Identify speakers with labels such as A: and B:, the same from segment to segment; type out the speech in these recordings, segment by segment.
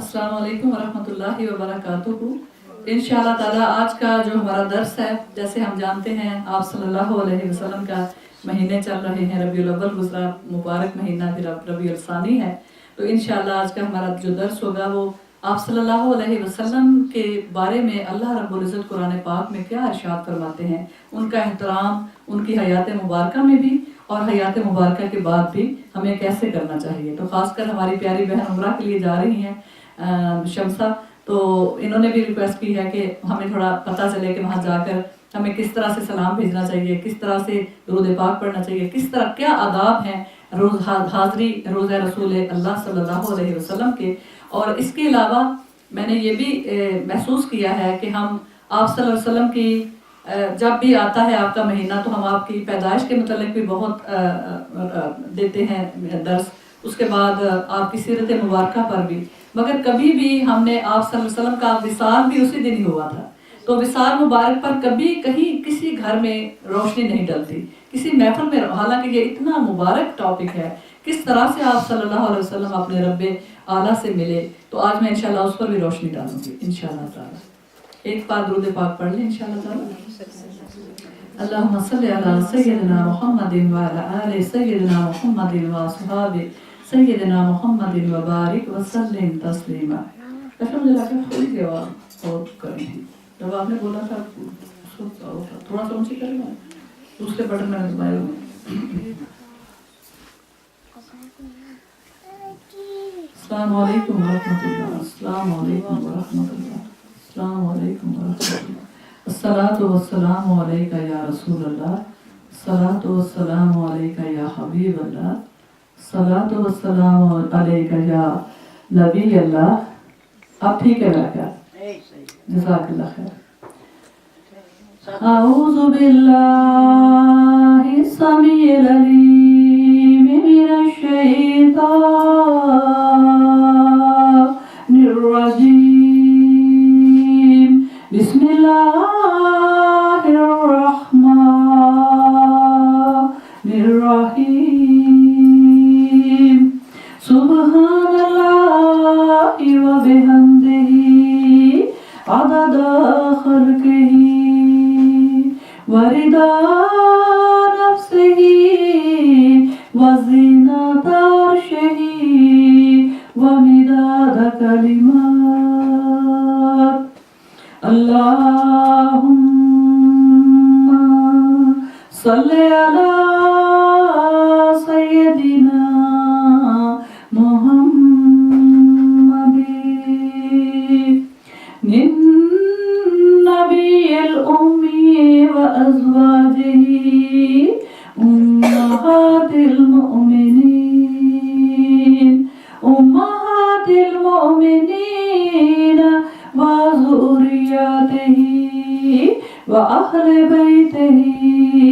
A: अस्सलाम वालेकुम वरहमतुल्लाहि वबरकातुहू। इंशाअल्लाह ताला आज का जो हमारा दर्स है, जैसे हम जानते हैं आप सल्लल्लाहु अलैहि वसल्लम का महीने चल रहे हैं, रबीउल अव्वल गुजरा, मुबारक महीना फिर रबीउल सानी है। तो इंशाअल्लाह आज का हमारा जो दर्स होगा वो आप सल्लल्लाहु अलैहि वसल्लम के बारे में अल्लाह रब्बुल इज़्ज़त कुरान पाक में क्या इरशाद फरमाते हैं, उनका एहतराम उनकी हयात मुबारका में भी और हयात मुबारका के बाद भी हमें कैसे करना चाहिए। तो खासकर हमारी प्यारी बहन उम्रा के लिए जा रही हैं शमसा, तो इन्होंने भी रिक्वेस्ट की है कि हमें थोड़ा पता चले कि वहाँ जाकर हमें किस तरह से सलाम भेजना चाहिए, किस तरह से दुरूद पाक पढ़ना चाहिए, किस तरह क्या आदाब हैं रोज़ हाज़री रोज़ा रसूल अल्लाह सल्लल्लाहु अलैहि वसल्लम के। और इसके अलावा मैंने ये भी महसूस किया है कि हम आप सल्लल्लाहु अलैहि वसल्लम की जब भी आता है आपका महीना तो हम आपकी पैदाइश के मतलब भी बहुत देते हैं दर्स, उसके बाद आपकी सीरत मुबारका पर भी, मगर कभी भी हमने आप सल्लल्लाहु अलैहि वसल्लम का विसाल भी उसी दिन ही हुआ था, तो विसाल मुबारक पर कभी कहीं किसी घर में रोशनी नहीं डलती, किसी महफिल में। हालांकि ये इतना मुबारक टॉपिक है, किस तरह से आप सल्लल्लाहु अलैहि वसल्लम अपने रब्बे आला से मिले, तो आज मैं इंशाल्लाह उस पर भी रोशनी डालूंगी इंशाल्लाह ताला। एक बार दुरूद पाक पढ़ लें इंशाल्लाह ताला। अल्लाहुम्मा सल्ली अला सय्यिदिना मुहम्मदिन व अला आलि सय्यिदिना मुहम्मदिन व असहाबि सय्यिदिना मुहम्मदिन व बारिक व सल्लिम तस्लीमा। ऐसा मुझे लगा थोड़ी सी आवाज़ और करी थी जब आपने बोला था, थोड़ा सा ऊंची करें, दूसरे बटन में दबाए हुए। अस्सलाम वालेकुम वरहमतुल्लाह, अस्सलाम वालेकुम वरहमतुल्लाह, अस्सलाम वालेकुम वरहमतुल्लाह। अस्सलातु वस्सलामु अलैका या रसूल अल्लाह, सलातु वस्सलामु अलैका या हबीब अल्लाह, सलातु वस्सलामु अलैका या नबी अल्लाह। अब ठीक है मेरा ख्याल, जज़ाकल्लाह खैर। अऊज़ु बिल्लाहि समीइल अलीम मिनश शैतानिर रजीम। बिस्मिल्लाहिर रहमानिर रहीम। सुब्हानल्लाहि व बिहम्दिही अददा खल्क़िही व रिदा नफ्सिही व ज़ीनता अर्शिही व मिदाद कलिमात। अल्लाहुम्मा सल्लि अला सय्यिदिना मुहम्मदिन नबिय्यिल उम्मी व अज़वाजिही उम्महातिल मुमिनीन व ज़ुर्रिय्यतिही व अहले बैतिही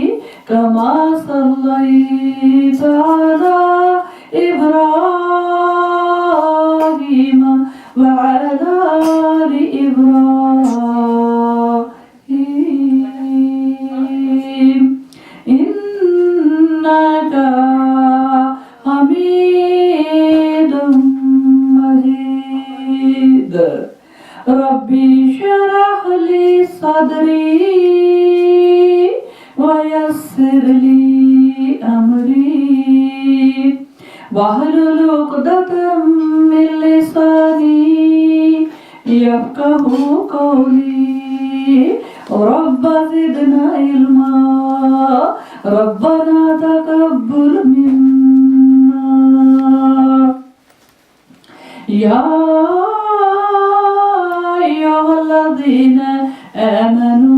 A: कमा सल्लैता अला इब्राहीम व अला आलि इब्राहीम इन्नका हमीदुम मजीद। रब्बी शरह ली सदरी व यस्सिर ली अमरी वहलुल उक़दतम मिन लिसानी यफ़क़हू क़ौली। रब्बा ज़िदना इल्मा रब्बना तक़ब्बल मिन्ना। या अय्युहल्लज़ीना आमनू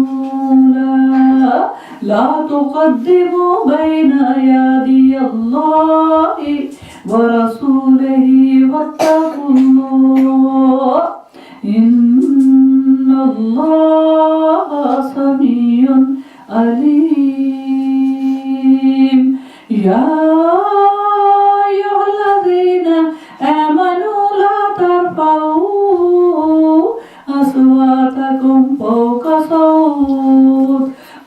A: ला तुक़द्दिमू बैना यदी अल्लाहि व रसूलिही वत्तक़ुल्लाह इन्नल्लाहा समीउन अलीम। या अय्युहल्लज़ीना आमनू ला तर्फ़ऊ अस्वातकुम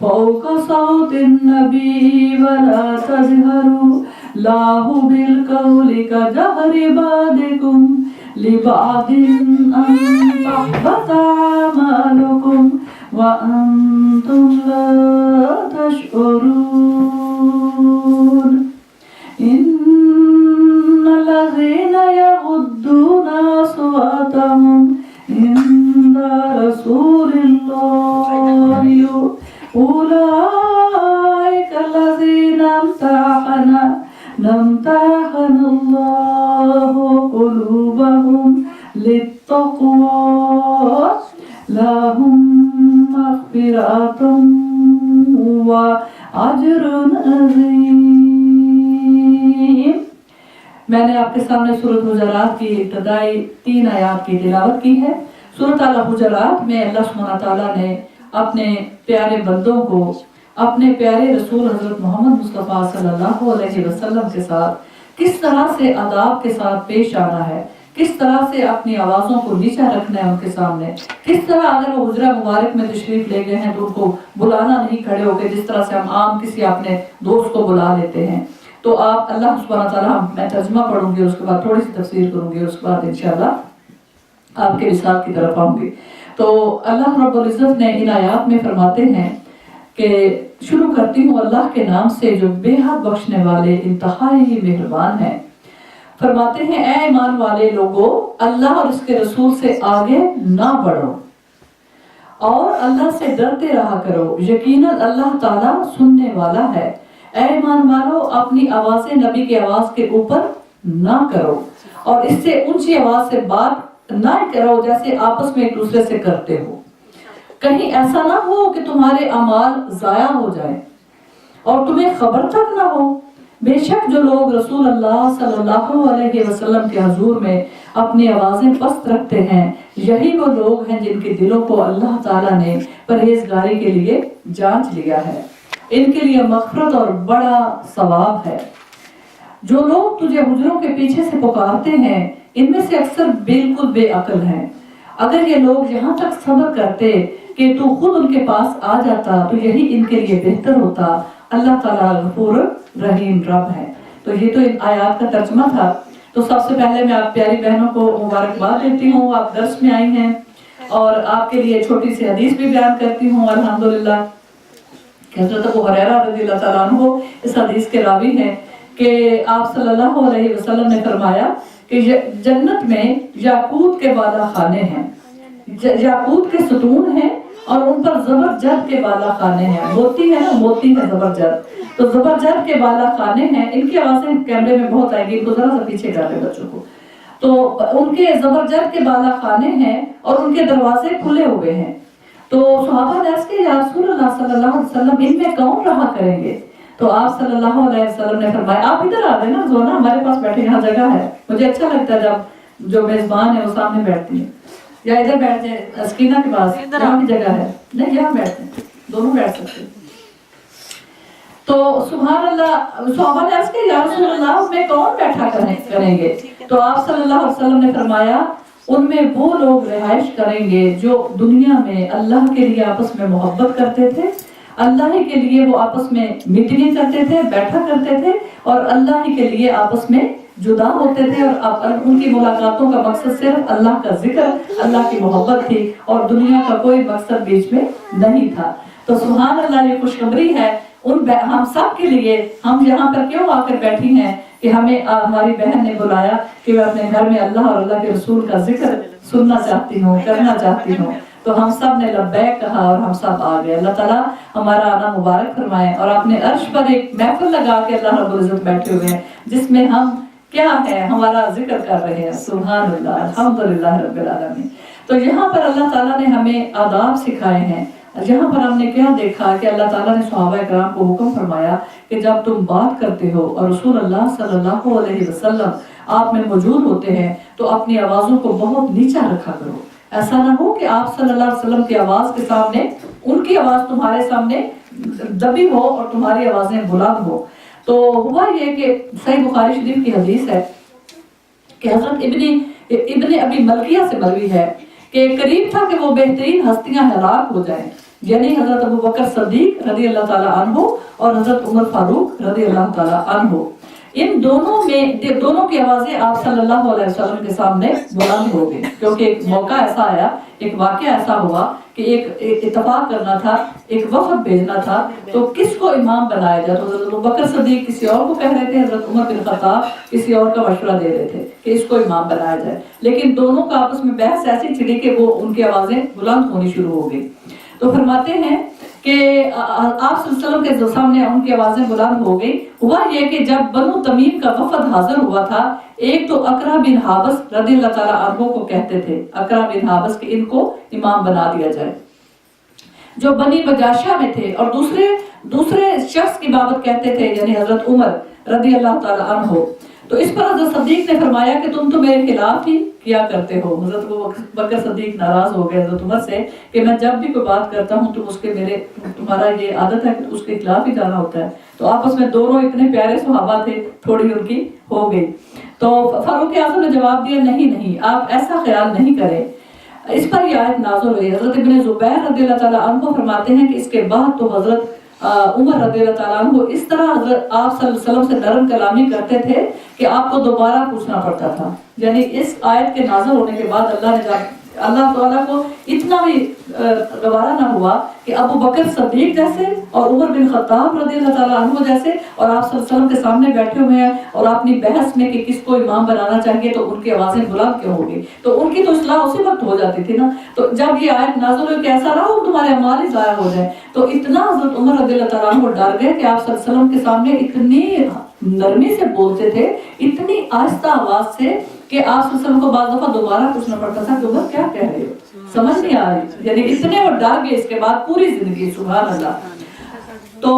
A: फ़ौक़ सौतिन नबी व ला तजहरू लाहु बिल कौलि का जहरि बादिकुम لبعض أن تحبط أعمالكم وأنتم لا تشعرون إن الذين يغضون أصواتهم عند رسول الله أولئك الذين امتحن الله قلوبهم للتقوى لهم مغفرة وأجر عظيم. मैंने आपके सामने सूरत हुजरात की इब्तदाई 3 आयात की तिलावत की है. सूरत अल हुजरात में अल्लाह सुब्हानहू व तआला ने अपने प्यारे बंदों को अपने प्यारे रसूल हजरत मोहम्मद मुस्तफ़ा सल्लल्लाहु अलैहि वसल्लम के साथ किस तरह से अदाब के साथ पेश आना है, किस तरह से अपनी आवाज़ों को नीचा रखना है उनके सामने, किस तरह अगर वो हुजरा मुबारक में तशरीफ ले गए हैं तो उनको बुलाना नहीं खड़े होकर, जिस तरह से हम आम किसी अपने दोस्त को बुला लेते हैं. तो आप अल्लाह सुब्हानहू व तआला, मैं तर्जुमा पढ़ूंगी, उसके बाद थोड़ी सी तफसीर करूंगी, उसके बाद इंशाअल्लाह आपके विसाल की तरफ आऊंगी. तो अल्लाह रब्बुल इज्जत ने इन आयात में फरमाते हैं कि शुरू करती हूँ अल्लाह के नाम से जो बेहद बख्शने वाले इंतहाई मेहरबान है. फरमाते हैं, ऐ ईमान वाले लोगों, अल्लाह और उसके रसूल से आगे ना बढ़ो और अल्लाह से डरते रहा करो, यकीनन अल्लाह ताला सुनने वाला है. ऐ ईमान वालों, अपनी आवाज़ें नबी की आवाज़ के ऊपर ना करो और इससे ऊंची आवाज़ से बात ना करो जैसे आपस में एक दूसरे से करते हो. कहीं ऐसा ना हो कि तुम्हारे अमाल ज़ाया हो जाए और तुम्हें खबर तक ना हो. बेशक जो लोग रसूल अल्लाह सल्लल्लाहु अलैहि वसल्लम के हुजूर में अपनी आवाज़ें पस्त रखते हैं, यही वो लोग हैं जिनके दिलों को अल्लाह ताला ने परहेजगारी के लिए जांच लिया है. इनके लिए मग़फ़िरत और बड़ा सवाब है. जो लोग तुझे हुजूरों के पीछे से पुकारते हैं, इनमें से अक्सर बिल्कुल बेअक्ल हैं. अगर ये लोग यहाँ तक सब्र करते कि तू खुद उनके पास आ जाता तो यही इनके लिए बेहतर होता. अल्लाह ताला गफूर रहीम रब है. तो ये तो इन आयात का तर्जुमा था. तो सबसे पहले मैं आप प्यारी बहनों को मुबारकबाद देती हूँ. आप दर्स में आई हैं और आपके लिए छोटी सी हदीस भी बयान करती हूँ. अल्हम्दुलिल्लाह हज़रत अबू हुरैरा रज़ियल्लाहु तआला अन्हु इस हदीस के रावी हैं कि आप सल्लल्लाहु अलैहि वसल्लम ने फरमाया कि जन्नत में याकूत के बाला खाने हैं, याकूत के सतून हैं और उन पर ज़बरजद के बाला खाने हैं. मोती है ना, मोती है ज़बरजद, तो ज़बरजद के बाला खाने हैं. इनकी आवाज़ें कैमरे में बहुत आएगी, इनको जरा सा पीछे कर ले बच्चों को. तो उनके ज़बरजद के बाला खाने हैं और उनके दरवाजे खुले हुए हैं. तो सहाबा ने अर्ज़ किया, या रसूलल्लाह सल्लल्लाहु अलैहि वसल्लम, इनमें कौन रहा करेंगे? तो आप सल्लल्लाहु अलैहि वसल्लम ने फरमाया, आप इधर आ गए ना, जो ना हमारे पास बैठे, यहाँ जगह है. मुझे अच्छा लगता है जब जो मेजबान है वो सामने बैठती है. या इधर बैठ जाए अस्कीना के पास, यहाँ भी जगह है. नहीं, यहाँ बैठते हैं, दोनों बैठ सकते हैं. तो सुभान अल्लाह, सहाबा ने अर्ज़ किया, या रसूलल्लाह, उनमें कौन बैठा करेंगे? तो आप सल्लल्लाहु अलैहि वसल्लम ने फरमाया, उनमें वो लोग रिहाइश करेंगे जो दुनिया में अल्लाह के लिए आपस में मोहब्बत करते थे, अल्लाह ही के लिए वो आपस में मीटिंगें करते थे, बैठा करते थे और अल्लाह ही के लिए आपस में जुदा होते थे और उनकी मुलाकातों का मकसद सिर्फ अल्लाह का जिक्र, अल्लाह की मोहब्बत थी और दुनिया का कोई मकसद बीच में नहीं था. तो सुभान अल्लाह, ये खुशखबरी है हम सब के लिए. हम यहाँ पर क्यों आकर बैठी हैं कि हमें हमारी बहन ने बुलाया कि मैं अपने घर में अल्लाह और अल्लाह के रसूल का जिक्र सुनना चाहती हूँ, करना चाहती हूँ. तो हम सब ने लब्बैक कहा और हम सब आ गए. अल्लाह ताला हमारा आना मुबारक फरमाए. और अपने अर्श पर एक महफिल लगा के अल्लाह रब्बुल इज्जत बैठे हुए हैं जिसमें हम क्या है, हमारा जिक्र कर रहे हैं. सुभान अल्लाह, अल्हम्दुलिल्लाह रब्बिल आलमीन. तो यहाँ पर अल्लाह ताला ने हमें आदाब सिखाए हैं. यहाँ पर हमने क्या देखा कि अल्लाह ताला ने सहाबा किराम को हुक्म फरमाया कि जब तुम बात करते हो और रसूल अल्लाह सल्लल्लाहु अलैहि वसल्लम आप में मौजूद होते हैं तो अपनी आवाज़ों को बहुत नीचा रखा करो. ऐसा ना हो कि आप सल्लल्लाहु अलैहि वसल्लम की आवाज़ के सामने उनकी आवाज़ तुम्हारे सामने दबी हो और तुम्हारी आवाज़ें बुलंद हो. तो हुआ ये कि सही बुखारी शरीफ की हदीस है कि हज़रत इब्ने अबी मलकिया से मरवी है कि करीब था कि वो बेहतरीन हस्तियां हलाक हो जाएं, यानी हज़रत अबू बकर सद्दीक रज़ी अल्लाह ताला अन्हु और हज़रत उमर फारूक रज़ी अल्लाह ताला अन्हु. इन दोनों की आवाजें आप सल्लल्लाहु अलैहि वसल्लम के सामने बुलंद हो गई, क्योंकि एक मौका ऐसा आया, एक वाकया ऐसा हुआ कि एक इत्तफाक करना था, एक वफद भेजना था, तो किसको इमाम बनाया जाए। तो हज़रत अबू बकर सदीक किसी और को कह रहे थे, हज़रत उमर बिन खत्ताब किसी और का मशवरा दे रहे थे कि इसको इमाम बनाया जाए, लेकिन दोनों का आपस में बहस ऐसी छिड़ी कि वो उनकी आवाजें बुलंद होनी शुरू हो गई। तो फरमाते हैं कि आप सल्लल्लाहु अलैहि वसल्लम के सामने उनकी आवाजें बुलंद हो गई। हुआ ये कि जब बनु तमीम का वफद हाजिर हुआ था, एक तो अकरा बिन हाबस रज़ियल्लाहु ताला अन्हु को कहते थे, अकरा बिन हाबस के इनको इमाम बना दिया जाए, जो बनी बजाशा में थे, और दूसरे शख्स की बाबत कहते थे, यानी हजरत उमर रज़ियल्लाहु ताला अन्हु। तो इस पर हजरत सदीक ने फरमाया कि तुम तो मेरे खिलाफ ही किया करते हो। हजरत बकर सदीक नाराज हो गए हजरत उमर से कि मैं जब भी कोई बात करता हूँ तो तुम्हारा ये आदत है कि उसके खिलाफ ही जाना होता है। तो आपस में दोनों इतने प्यारे सहाबा थे, थोड़ी उनकी हो गई। तो फारूक आज़म ने जवाब दिया, नहीं, आप ऐसा ख्याल नहीं करें। इस पर यह आयत नाज़िल हुई। हजरत इब्न ज़ुबैर रज़ियल्लाहु ताला अन्हु फरमाते हैं कि इसके बाद तो हजरत उमर रज़ियल्लाहु ताला अन्हु इस तरह हजरत आप सल्लल्लाहु अलैहि वसल्लम से नरम कलामी करते थे कि आपको दोबारा पूछना पड़ता था। यानी इस आयत के नाज़िल होने के बाद अल्लाह ताला को इतना भी गवारा ना हुआ कि अबू बकर सदीक जैसे और उमर बिन खत्ताब रज़ियल्लाहु ताला अन्हु जैसे और आप सल्लल्लाहु अलैहि वसल्लम के सामने बैठे हुए हैं और अपनी बहस में कि किसको इमाम बनाना चाहिए तो उनकी आवाजें बुलंद क्यों होगी। तो उनकी तो इस्लाह उसी वक्त हो जाती थी ना। तो जब ये आयत नाज़िल हुई कि ऐसा ना हो तुम्हारे अमाल ही ज़ाया हो जाए, तो इतना हज़रत उमर रज़ियल्लाहु ताला अन्हु डर गए कि आप सल्लल्लाहु अलैहि वसल्लम के सामने इतनी नरमी से बोलते थे, इतनी आहिस्ता आवाज से कि आप सल्लल्लाहु अलैहि वसल्लम को बाज़ दफा दोबारा पूछना पड़ता था कि उमर क्या कह रहे हो, समझ नहीं आ रही। यानी इतने वो डर गए इसके बाद पूरी जिंदगी, सुभान अल्लाह। तो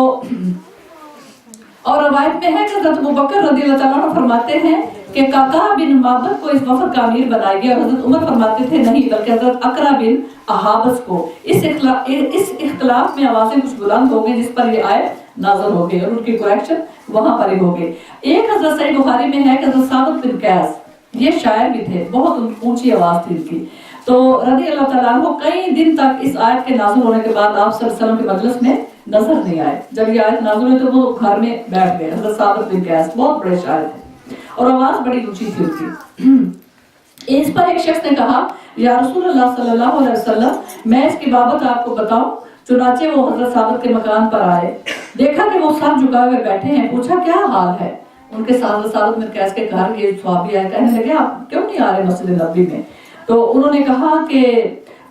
A: और रवायत में है कि हज़रत अबू बकर रज़ियल्लाहु ताला अन्हु फरमाते हैं कि काका बिन माबद को इस वफद का अमीर बनाया गया, और हज़रत उमर फरमाते थे नहीं, बल्कि हज़रत अकरा बिन हाबस को। इस इख्तिलाफ में आवाजें कुछ बुलंद हो गई, जिस पर ये आयत नाज़िल हो गई और उनकी करेक्शन वहां पर ही हो गई। एक हज़रत सहीह बुखारी में है कि हज़रत साबित बिन कैस, ये शायर भी थे, बहुत ऊंची आवाज थी इनकी। तो रज़ियल्लाहु ताला अन्हु कई दिन तक इस आयत के नाज़िल होने के बाद आप सल्लल्लाहु अलैहि वसल्लम के मजलिस में नजर नहीं आए। जब ये आयत नाज़िल हुई तो वो घर में बैठ गए। हज़रत साबित बिन कैस बहुत बड़े शायर थे और आवाज बड़ी ऊंची थी उनकी। इस पर एक शख्स ने कहा, या रसूलुल्लाह सल्लल्लाहु अलैहि वसल्लम, मैं इसकी बाबत आपको बताऊं। चुनाचे वो हज़रत साबित के मकान पर आए, देखा कि वो सर झुकाए हुए बैठे हैं, पूछा क्या हाल है। उनके साथ साबित बिन कैस के घर ये सहाबी आए, कहने लगे आप क्यों नहीं आ रहे मस्जिद नबवी में। तो उन्होंने कहा कि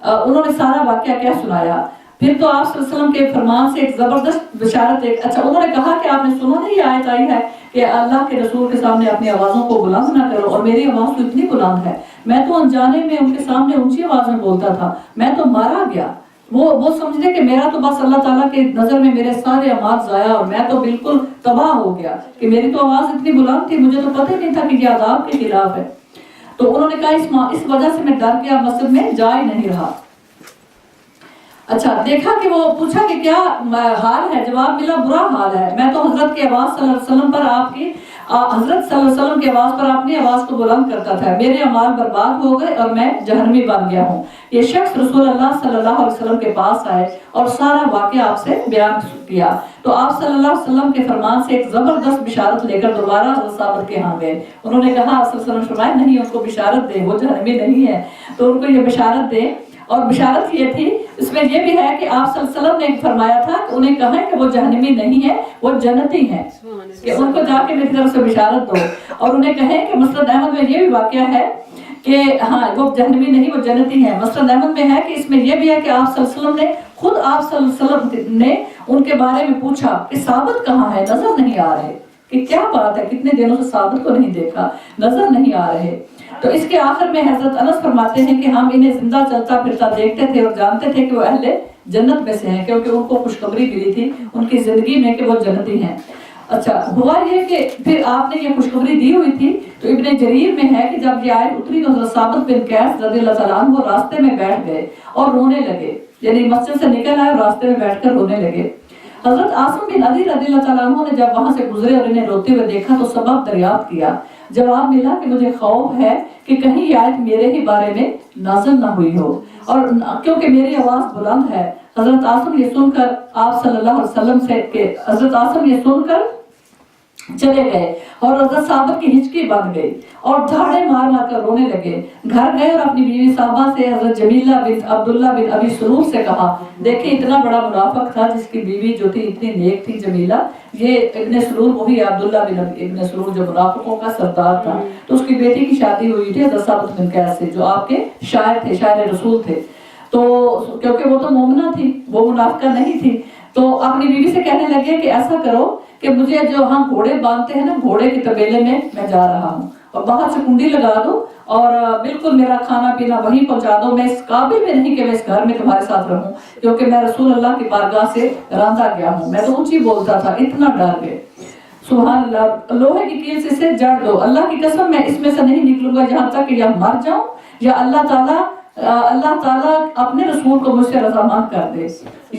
A: उन्होंने सारा वाकया क्या सुनाया। फिर तो आप सल्लल्लाहु अलैहि वसल्लम के फरमान से एक जबरदस्त बिशारत, उन्होंने कहा कि आपने सुना नहीं ये आयत आई है कि अल्लाह के रसूल के सामने अपनी आवाज़ों को बुलंद ना करो, और मेरी आवाज़ तो इतनी बुलंद है, मैं तो अनजाने में उनके सामने ऊंची आवाज़ में बोलता था, मैं तो मारा गया। वो समझते कि मेरा तो बस अल्लाह ताला के नज़र में मेरे सारे अमाल ज़ाया और मैं तो बिल्कुल तबाह हो गया कि मेरी तो आवाज़ इतनी बुलंद थी, मुझे तो पता ही नहीं था कि ये अज़ाब के खिलाफ है। तो उन्होंने कहा इस वजह से मैं डर गया, मस्जिद में जा ही नहीं रहा। अच्छा, देखा कि वो पूछा कि क्या हाल है, जवाब मिला बुरा हाल है। मैं तो हजरत की आवाज़ सल्लल्लाहु अलैहि वसल्लम पर हजरत सल्लल्लाहु अलैहि वसल्लम की आवाज़ पर अपनी आवाज़ को बुलंद करता था, मेरे अमाल बर्बाद हो गए और मैं जहन्नमी बन गया हूँ। ये शख्स रसूल अल्लाह सल्लल्लाहु अलैहि वसल्लम के पास आए और सारा वाक़या आपसे बयान किया। तो आप सल्लल्लाहु अलैहि वसल्लम के फरमान से एक जबरदस्त बिशारत लेकर दोबारा हज़रत साबित के यहाँ गए। उन्होंने कहा आप सल्लल्लाहु अलैहि वसल्लम नहीं, उसको बिशारत दे, वो जहन्नमी नहीं है, तो उनको ये बिशारत दे। और बिशारत ये थी, इसमें ये भी है कि आप सल्लल्लाहु अलैहि वसल्लम ने फरमाया था कि उन्हें कहा कि वो जहन्नमी नहीं है, वो जन्नती है, कि उनको जाके मेरी तरफ से बिशारत दो। और उन्हें कहें कि मुस्नद अहमद में ये भी वाक़या है कि हाँ वो जहन्नमी नहीं, वो जन्नती है। मुस्नद अहमद में है कि इसमें यह भी है कि आप सल्लल्लाहु अलैहि वसल्लम ने खुद आप सल्लल्लाहु अलैहि वसल्लम ने उनके बारे में पूछा कि साबित कहाँ है, नजर नहीं आ रहे, कि क्या बात है, कितने दिनों से साबित को नहीं देखा, नजर नहीं आ रहे। तो इसके आखिर में हजरत अनस फरमाते हैं कि हम इन्हें जिंदा चलता फिरता देखते थे और जानते थे कि वो अहले जन्नत में से हैं, क्योंकि उनको खुशखबरी मिली थी उनकी जिंदगी में कि वो जन्नती हैं। अच्छा, हुआ ये कि फिर आपने ये खुशखबरी दी हुई थी। तो इब्ने जरीर में है कि जब ये आयत उतरी तो हज़रत साबित बिन कैस रज़ियल्लाहु ताला अन्हु रास्ते में बैठ गए और रोने लगे, यानी मस्जिद से निकल आए और रास्ते में बैठकर रोने लगे। हजरत आसिम बिन अदी रज़ियल्लाहु ताला अन्हु ने जब वहां से गुजरे और इन्हें रोते हुए देखा तो सबब दरियाफ्त किया। जवाब मिला कि मुझे खौफ है कि कहीं ये आयत मेरे ही बारे में नाज़िल ना हुई हो, और क्योंकि मेरी आवाज़ बुलंद है। हजरत आसिम ये सुनकर आप सल्लल्लाहु अलैहि वसल्लम से हजरत आसिम ये सुनकर चले गए और हजरत साहब की हिचकी बंध गई और धाड़े मार मार कर रोने लगे। घर गए और अपनी बीवी साहबा से हजरत जमीला बिन अब्दुल्ला बिन अबी सुरूर से कहा, देखिए इतना बड़ा मुनाफिक था जिसकी बीवी जो थी इतनी नेक थी जमीला, ये इब्ने सुरूर वही अब्दुल्ला बिन इब्ने सुरूर जो मुनाफिकों का सरदार था, तो उसकी बेटी की शादी हुई थी हजरत साबित बिन कैस से जो आपके शायर थे, शायर रसूल थे। तो क्योंकि वो तो मोमिना थी, वो मुनाफिका नहीं थी, तो अपनी बीवी से कहने लगे कि ऐसा करो कि मुझे जो हम घोड़े बांधते हैं ना, घोड़े के तबेले में मैं जा रहा हूँ और बाहर से कुंडी लगा दो और बिल्कुल मेरा खाना पीना वहीं पहुंचा दो। मैं इस काबिल में नहीं कि मैं इस घर में तुम्हारे साथ रहूं, क्योंकि मैं रसूल अल्लाह की बारगाह से रांधा गया हूँ। मैं तो ऊंची बोलता था, इतना डर गए। सुभान अल्लाह, लोहे की कील से इसे जड़ दो, अल्लाह की कसम मैं इसमें से नहीं निकलूंगा जहां तक कि या मर जाऊं या अल्लाह ताला अपने रसूल को मुझसे रज़ामंद कर दे।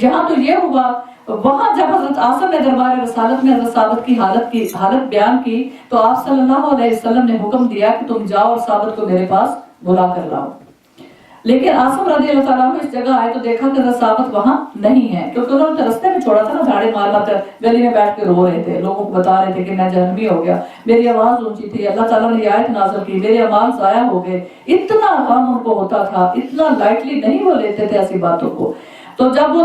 A: यहाँ तो ये हुआ। वहां जब हजरत आसम ने दरबार रसालत में हजरत साबित की हालत बयान की तो आप सल्लल्लाहु अलैहि वसल्लम ने हुक्म दिया कि तुम जाओ और साबित को मेरे पास बुला कर लाओ। लेकिन आसम रज़ी अल्लाह ताला अन्हु इस जगह आए तो देखा कि हजरत साबित वहां नहीं है, क्योंकि उन्होंने तो रास्ते में छोड़ा था ना, झाड़े मार मार कर गली में बैठ के रो रहे थे, लोगों को बता रहे थे कि मैं जहन्नमी हो गया, मेरी आवाज ऊंची थी, अल्लाह ताला ने आयत नाज़िल की, मेरे अमाल ज़ाया हो गए। इतना गम उनको होता था, इतना लाइटली नहीं वो लेते थे ऐसी बातों को। तो जब वो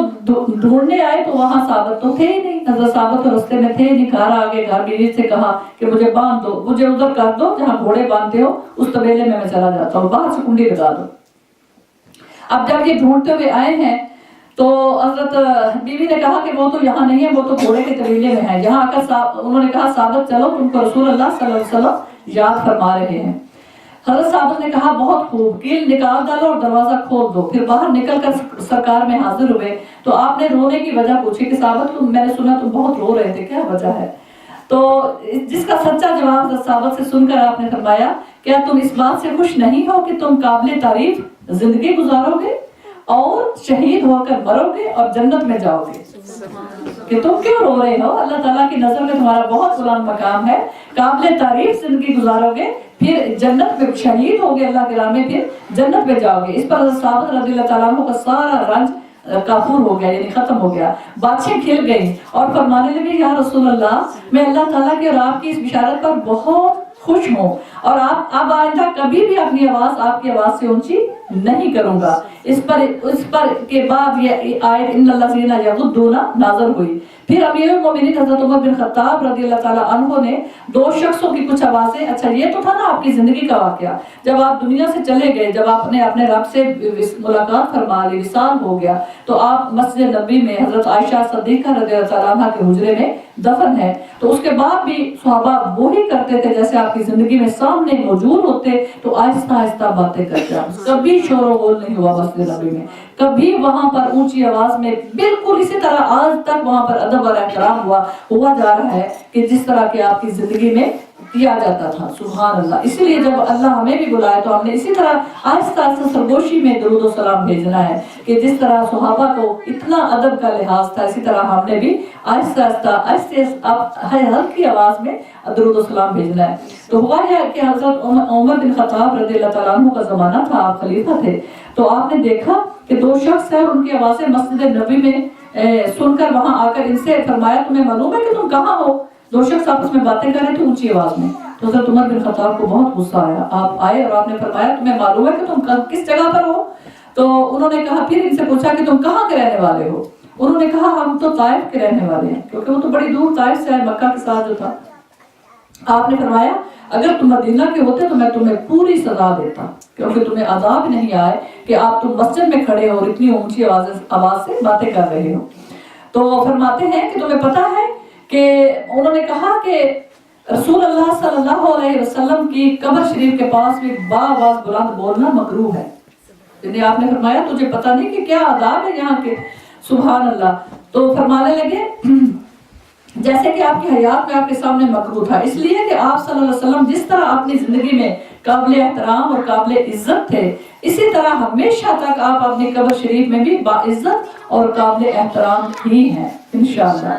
A: ढूंढने आए तो वहां साबित तो थे ही नहीं, हजरत साबित तो रास्ते में थे ही नहीं। घर आ गए, घर बीवी से कहा कि मुझे बांध दो, मुझे उधर कर दो जहाँ घोड़े बांधते हो, उस तबेले में मैं चला जाता हूँ, बाहर से कुंडी लगा दो। अब जब ये ढूंढते हुए आए हैं तो हजरत बीवी ने कहा कि वो तो यहाँ नहीं है, वो तो घोड़े के तबेले में है। यहाँ आकर उन्होंने कहा साबित चलो, तुमको रसूल अल्लाह सल्लल्लाहु अलैहि वसल्लम याद फरमा रहे हैं। हजरत साबित ने कहा बहुत खूब, कील निकाल डालो और दरवाजा खोल दो। फिर बाहर निकल कर सरकार में हाजिर हुए तो आपने रोने की वजह पूछी कि साबित मैंने सुना तुम बहुत रो रहे थे, क्या वजह है? तो जिसका सच्चा जवाब हजरत साबित से सुनकर आपने फरमाया, क्या तुम इस बात से खुश नहीं हो कि तुम काबिल तारीफ जिंदगी गुजारोगे और शहीद होकर मरोगे और जन्नत में जाओगे? कि तुम क्यों रो रहे हो? अल्लाह ताला की नजर में तुम्हारा बहुत बुलंद मकाम है, काबिल तारीफ जिंदगी गुजारोगे, फिर जन्नत में शहीद होगे अल्लाह के राह में, फिर जन्नत में जाओगे। इस पर साबित रज़ी अल्लाह ताला अन्हु का सारा रंज काफूर हो गया, यानी खत्म हो गया, बातें खिल गई और फरमाने लगे, या रसूल अल्लाह, मैं अल्लाह ताला की और आपकी इस बिशारत पर बहुत खुश हूँ और आप अब आइंदा कभी भी अपनी आवाज आपकी आवाज से ऊंची नहीं करूंगा। इस पर के बाद ये आयत इन्नल्लज़ीना यग़ुद्दूना नाज़िल हुई। फिर अमीरुल मोमिनीन हज़रत उमर बिन खत्ताब रज़ियल्लाहु ताला अन्हु ने दो शख्सों की कुछ आवाजें, अच्छा ये तो था ना आपकी जिंदगी का वाकया, जब आप दुनिया से चले गए, जब आपने अपने रब से मुलाकात फरमा ली, विसाल हो गया, तो आप मस्जिद नबी में हजरत आयशा सिद्दीक़ा रज़ियल्लाहु ताला अन्हा के हुजरे में दफन है। तो उसके बाद भी सहाबा वही करते थे जैसे आपकी जिंदगी में सामने मौजूद होते तो आहिस्ता आहिस्ता बातें करते। कभी शोर गोल नहीं हुआ मस्जिद नबी में, कभी वहां पर ऊंची आवाज में, बिल्कुल इसी तरह आज तक वहां पर अदब और एहतराम हुआ जा रहा है कि जिस तरह की आपकी जिंदगी में किया जाता था। सुभान अल्लाह। इसलिए जब अल्लाह हमें भी बुलाए तो हमने इसी तरह आहिस्ता आहिस्ता सरगोशी में दरूद और सलाम भेजना है कि जिस तरह सुहाबा को इतना अदब का लिहाज था, इसी तरह हमने भी आहिस्ता आहिस्ता हल्की आवाज में दरूद और सलाम भेजना है। तो हुआ यह कि हजरत उमर बिन खत्ताब रज़ियल्लाहु ताला अन्हु का जमाना था, आप खलीफा थे, तो आपने देखा कि दो शख्स है, उनकी आवाजें मस्जिद नबी में सुनकर वहां आकर इनसे फरमाया, तुम्हें मालूम है कि तुम कहाँ हो? दो शख्स आपस में बातें कर रहे थे ऊंची आवाज में। तो हज़रत उमर बिन खत्ताब को बहुत गुस्सा आया, आप आए और आपने फरमाया, तुम्हें मालूम है कि तुम किस जगह पर हो? तो उन्होंने कहा, फिर इनसे पूछा कि तुम कहाँ के रहने वाले हो? उन्होंने कहा हम तो ताइफ के रहने वाले हैं, क्योंकि वो तो बड़ी दूर ताइफ से है, मक्का के साथ जो था। आपने फरमाया, अगर तुम मदीना के होते तो मैं तुम्हें पूरी सजा देता, क्योंकि तुम्हें अजाब नहीं आए कि आप तुम मस्जिद में खड़े हो और इतनी ऊंची आवाज से बातें कर रहे हो। तो फरमाते हैं कि तुम्हें पता है कि उन्होंने कहा कि रसूल अल्लाह सल्लल्लाहु अलैहि वसल्लम की कब्र शरीफ के पास भी बाआवाज बुलंद बोलना मकरूह है। यानी आपने फरमाया तुझे पता नहीं कि क्या आदाब है यहाँ के। सुभान अल्लाह। तो फरमाने लगे जैसे कि आपकी हयात में आपके सामने मकरूह था, इसलिए कि आप सल्लल्लाहु अलैहि वसल्लम जिस तरह अपनी जिंदगी में काबिल एहतराम और काबिल इज्जत थे, इसी तरह हमेशा तक आप अपनी कब्र शरीफ में भी बाइज्जत और काबिल एहतराम ही हैं इंशाअल्लाह।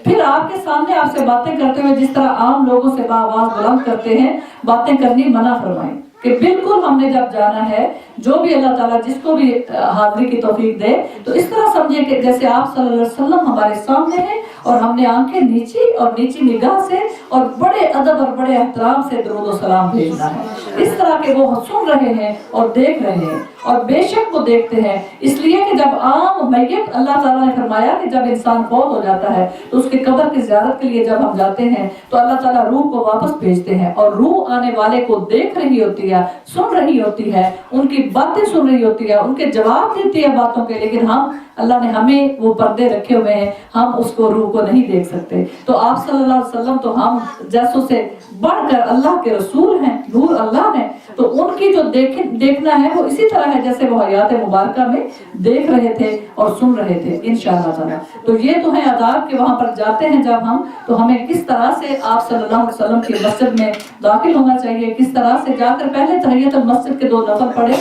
A: फिर आपके सामने आपसे बातें करते हुए जिस तरह आम लोगों से बाआवाज बुलंद करते हैं, बातें करनी मना फरमाई, کہ بالکل ہم نے جب جانا ہے، جو بھی اللہ تعالیٰ جس کو بھی حاضری کی توفیق دے تو اس طرح سمجھے کہ جیسے آپ صلی اللہ علیہ وسلم ہمارے سامنے ہیں اور ہم نے آنکھیں نیچی اور نیچی نگاہ سے اور بڑے ادب اور بڑے احترام سے درود و سلام بھیجنا ہے، اس طرح کہ وہ سن رہے ہیں اور دیکھ رہے ہیں، اور بے شک وہ دیکھتے ہیں، اس لیے کہ جب عام میت، اللہ تعالیٰ نے فرمایا کہ جب انسان فوت ہو جاتا ہے تو اس کے قبر کی زیارت کے لیے جب ہم جاتے ہیں تو اللہ تعالیٰ روح کو واپس بھیجتے ہیں، اور روح آنے والے کو دیکھ رہی ہوتی ہے، سن رہی ہوتی ہے، ان کی باتیں سن رہی ہوتی ہے، ان کے جواب دیتی ہے باتوں کے، لیکن ہم، اللہ نے ہمیں وہ پردے رکھے ہوئے ہیں، ہم اس کو روح کو نہیں دیکھ سکتے۔ تو آپ صلی اللہ علیہ وسلم تو ہم جیسوں سے بڑھ کر اللہ کے رسول ہیں، نور اللہ ہیں، تو ان کی جو دیکھنا ہے وہ اسی طرح ہے جیسے وہ حیات مبارکہ میں دیکھ رہے تھے اور سن رہے تھے انشاءاللہ تعالی۔ تو یہ تو ہے آداب کہ وہاں پر جاتے ہیں جب ہم، تو ہمیں کس طرح سے آپ صلی اللہ علیہ وسلم کی مسجد میں داخل ہونا چاہیے، کس طرح سے جا کر پہلے تحیت المسجد کے 2 نفل پڑھے،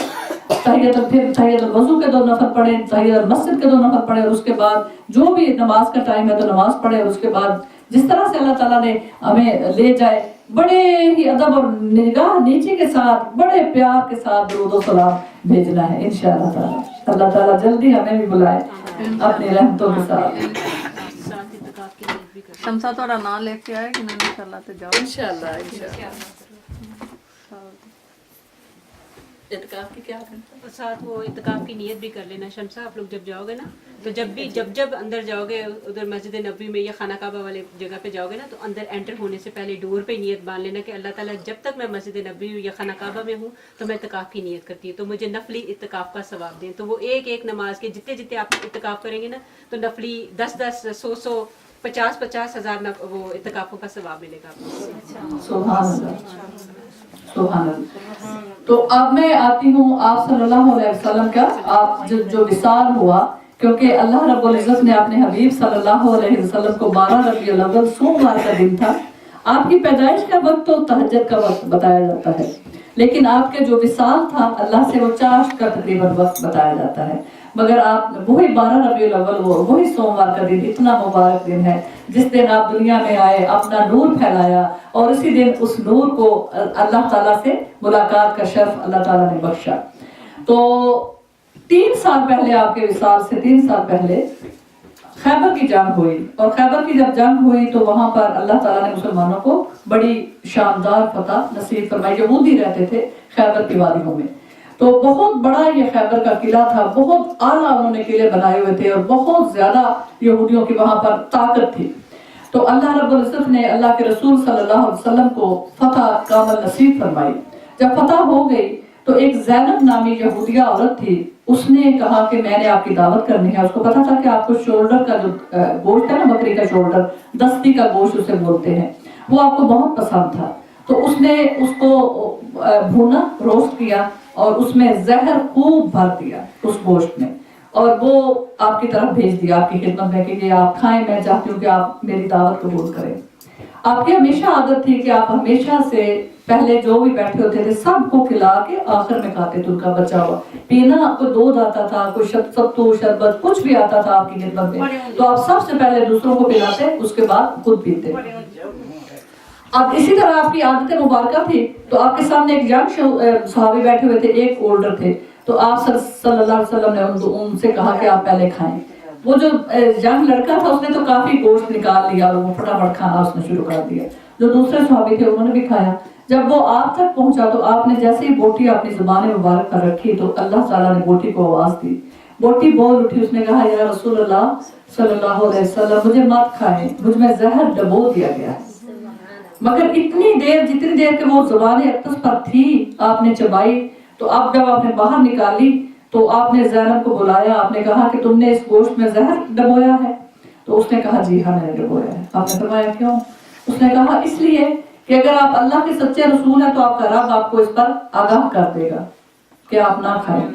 A: تحیت الوضو کے 2 نفل پڑھے، تحیت المسجد کے 2 نفل پڑھے، اور اس کے بعد جو بھی نماز کا ٹائم ہے تو نماز پڑھے، اور اس کے بعد جس طرح سے اللہ تعالیٰ نے ہمیں لے جائے بڑے ہی ادب اور نگاہ نیچی کے ساتھ، بڑے پیار کے ساتھ درود و سلام بھیجنا ہے انشاءاللہ تعالیٰ۔ اللہ تعالیٰ جلدی ہمیں بھی بلائے اپنی رحمتوں کے ساتھ۔
B: شمسا تھوڑا نام لے کے آئے کہ نہیں انشاءاللہ تو جاؤ
A: انشاءاللہ اعتکاف کی کیا
C: ساتھ وہ اعتکاف کی نیت بھی کر لینا شمسا، آپ لوگ جب جاؤ گے نا تو جب اندر جاؤ گے ادھر مسجد نبوی میں یا خانہ کعبہ والے جگہ پہ جاؤ گے نا تو اندر انٹر ہونے سے پہلے ڈور پہ نیت باندھ لینا کہ اللہ تعالیٰ جب تک میں مسجد نبوی یا خانہ کعبہ میں ہوں تو میں اعتکاف کی نیت کرتی ہوں، تو مجھے نفلی اعتکاف کا ثواب دیں۔ تو وہ ایک نماز کے جتنے آپ اعتکاف کریں گے نا تو نفلی 10 100 50 ہزار وہ اعتکافوں کا ثواب ملے گا آپ کو۔
A: سبحان اللہ، سبحان اللہ۔ تو اب میں آتی ہوں آپ صلی اللہ علیہ وسلم کا، آپ جو وصال ہوا، کیونکہ اللہ رب العزت نے اپنے حبیب صلی اللہ علیہ وسلم کو 12 ربیع الاول سوموار کا دن تھا، آپ کی پیدائش کا وقت تو تہجد کا وقت بتایا جاتا ہے، لیکن آپ کے جو وصال تھا اللہ سے وہ چاشت کا تقریباً وقت بتایا جاتا ہے، مگر آپ وہی 12 ربیع الاول وہی سوموار کا دن اتنا مبارک دن ہے جس دن آپ دنیا میں آئے، اپنا نور پھیلایا، اور اسی دن اس نور کو اللہ تعالیٰ سے ملاقات کا شرف اللہ تعالیٰ نے بخشا۔ تو 3 سال پہلے آپ کے وصال سے 3 سال پہلے خیبر کی جنگ ہوئی، اور خیبر کی جب جنگ ہوئی تو وہاں پر اللہ تعالیٰ نے مسلمانوں کو بڑی شاندار فتح نصیب فرمائی۔ یہودی رہتے تھے خیبر کی وادیوں میں، تو بہت بڑا یہ خیبر کا قلعہ تھا، بہت اعلیٰ انہوں نے قلعے بنائے ہوئے تھے، اور بہت زیادہ یہودیوں کی وہاں پر طاقت تھی۔ تو اللہ رب العزت نے اللہ کے رسول صلی اللہ علیہ وسلم کو فتح کامل نصیب فرمائی۔ جب فتح ہو گئی تو ایک زینب نامی یہودیہ عورت تھی، اس نے کہا کہ میں نے آپ کی دعوت کرنی ہے۔ اس کو پتا تھا کہ آپ کو شولڈر کا جو گوشت ہے نا، بکری کا شولڈر، دستی کا گوشت اسے بولتے ہیں، وہ آپ کو بہت پسند تھا، تو اس نے اس کو بھونا، روسٹ کیا، اور اس میں زہر خوب بھر دیا اس گوشت میں، اور وہ آپ کی طرف بھیج دیا آپ کی خدمت میں کہ یہ آپ کھائیں، میں چاہتی ہوں کہ آپ میری دعوت قبول کریں۔ آپ کی ہمیشہ عادت تھی کہ آپ ہمیشہ سے پہلے جو بھی بیٹھے ہوتے تھے سب کو کھلا کے آخر میں کھاتے تھے، ان کا بچا ہوا پینا، کوئی دودھ آتا تھا، کوئی ستو، شربت، کچھ بھی آتا تھا آپ کی خدمت میں تو آپ سب سے پہلے دوسروں کو پلاتے، اس کے بعد خود پیتے۔ اب اسی طرح آپ کی عادت مبارکہ تھی، تو آپ کے سامنے ایک ینگ صحابی بیٹھے ہوئے تھے، ایک اولڈر تھے، تو آپ صلی اللہ علیہ وسلم نے ان سے کہا کہ آپ پہلے کھائیں۔ وہ جو ینگ لڑکا تھا اس نے تو کافی گوشت نکال لیا اور وہ فٹافٹ کھانا اس نے شروع کر دیا۔ جو دوسرے صحابی تھے انہوں نے بھی کھایا۔ جب وہ آپ تک پہنچا تو آپ نے جیسے ہی بوٹی اپنی زبان مبارک پر رکھی تو اللہ تعالیٰ نے بوٹی کو آواز دی، بوٹی بول اٹھی، اس نے کہا یا رسول اللہ صلی اللہ علیہ وسلم مجھے مت کھائیں، مجھ میں زہر ڈبو دیا گیا ہے۔ مگر اتنی دیر، جتنی دیر کہ وہ زبان اقدس پر تھی آپ نے چبائی، تو اب جب آپ نے باہر نکالی تو آپ نے زینب کو بلایا، آپ نے کہا کہ تم نے اس گوشت میں زہر ڈبویا ہے؟ تو اس نے کہا جی ہاں میں نے ڈبویا ہے۔ آپ نے فرمایا کیوں؟ اس نے کہا اس لیے کہ اگر آپ اللہ کے سچے رسول ہیں تو آپ کا رب آپ کو اس پر آگاہ کر دے گا کہ آپ نہ کھائیں،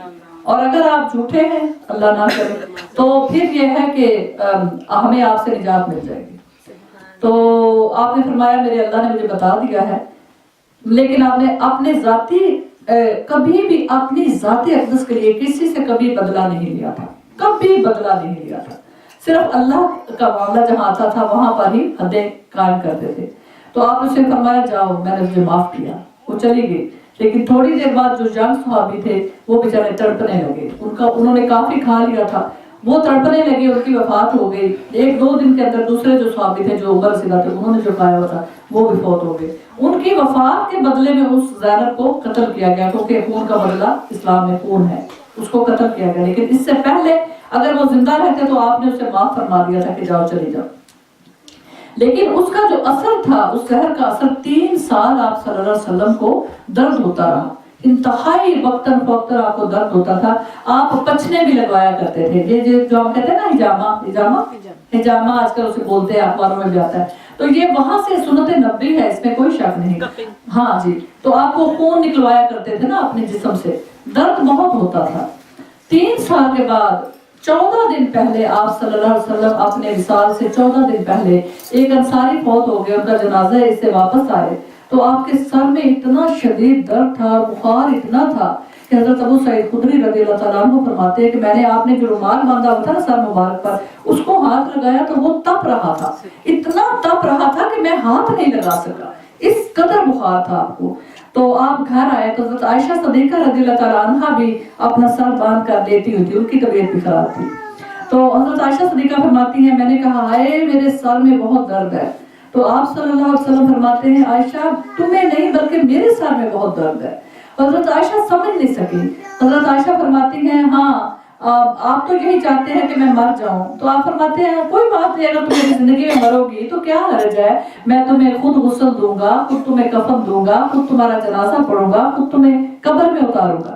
A: اور اگر آپ جھوٹے ہیں اللہ نہ کرے تو پھر یہ ہے کہ ہمیں آپ سے نجات مل جائے گی۔ تو آپ نے فرمایا میرے اللہ نے مجھے بتا دیا ہے، لیکن آپ نے اپنے ذاتی کبھی بھی اپنی ذاتی اقدس کے لیے کسی سے کبھی بدلہ نہیں لیا تھا، کبھی بدلہ نہیں لیا تھا، صرف اللہ کا معاملہ جہاں آتا تھا وہاں پر ہی حدیں قائم کرتے تھے۔ تو آپ نے فرمایا جاؤ، میں نے مجھے معاف کیا، وہ چلی گئی۔ لیکن تھوڑی دیر بعد جو ینگ صحابی تھے وہ بیچارے تڑپنے لگے، انہوں نے کافی کھا لیا تھا، وہ تڑپنے لگے، ان کی وفات ہو گئی۔ 1-2 دن کے اندر دوسرے جو صحابی تھے جو عمر زدہ تھے انہوں نے جو کھایا ہوا تھا وہ بھی فوت ہو گئے۔ ان کی وفات کے بدلے میں اس زینب کو قتل کیا گیا، کیونکہ خون کا بدلہ اسلام میں خون ہے، اس کو قتل کیا گیا۔ لیکن اس سے پہلے اگر وہ زندہ رہتے تو آپ نے اسے معاف فرما دیا تھا کہ جاؤ چلی جاؤ۔ لیکن اس کا جو اثر تھا، اس زہر کا اثر 3 سال آپ صلی اللہ علیہ وسلم کو درد ہوتا رہا، انتہائی وقتاً فوقتاً آپ کو درد ہوتا تھا۔ آپ پچھنے بھی لگوایا کرتے تھے، یہ جو ہم کہتے ہیں نا ہجامہ آج کل اسے بولتے ہیں، اخباروں میں بھی آتا ہے، تو یہ وہاں سے سنت نبوی ہے، اس میں کوئی شک نہیں۔ ہاں جی، تو آپ کو خون نکلوایا کرتے تھے نا اپنے جسم سے، درد بہت ہوتا تھا۔ 3 سال کے بعد 14 دن پہلے آپ صلی اللہ علیہ وسلم اپنے وصال سے 14 دن پہلے ایک انصاری فوت ہو گئے، ان کا جنازہ اس سے واپس آئے تو آپ کے سر میں اتنا شدید درد تھا، بخار اتنا تھا کہ حضرت ابو سعید خدری رضی اللہ تعالیٰ عنہ فرماتے ہیں کہ میں نے آپ نے جو رومال باندھا ہوا تھا نا سر مبارک پر، اس کو ہاتھ لگایا تو وہ تپ رہا تھا، اتنا تپ رہا تھا کہ میں ہاتھ نہیں لگا سکا، اس قدر بخار تھا آپ کو۔ تو آپ گھر آئے تو حضرت عائشہ صدیقہ رضی اللہ تعالیٰ عنہ بھی اپنا سر باندھ کر لیتی ہوئی تھی، ان کی طبیعت بھی خراب تھی۔ تو حضرت عائشہ صدیقہ فرماتی ہیں میں نے کہا ہائے میرے سر میں بہت درد ہے، تو آپ صلی اللہ علیہ وسلم فرماتے ہیں عائشہ تمہیں نہیں بلکہ میرے سر میں بہت درد ہے۔ حضرت عائشہ سمجھ نہیں سکی، حضرت عائشہ فرماتی ہیں ہاں آپ تو یہی چاہتے ہیں کہ میں مر جاؤں، تو آپ فرماتے ہیں کوئی بات نہیں، اگر تم میری زندگی میں مرو گی تو کیا حرج ہے، میں تمہیں خود غسل دوں گا، خود تمہیں کفن دوں گا، خود تمہارا جنازہ پڑھوں گا، خود تمہیں قبر میں اتاروں گا۔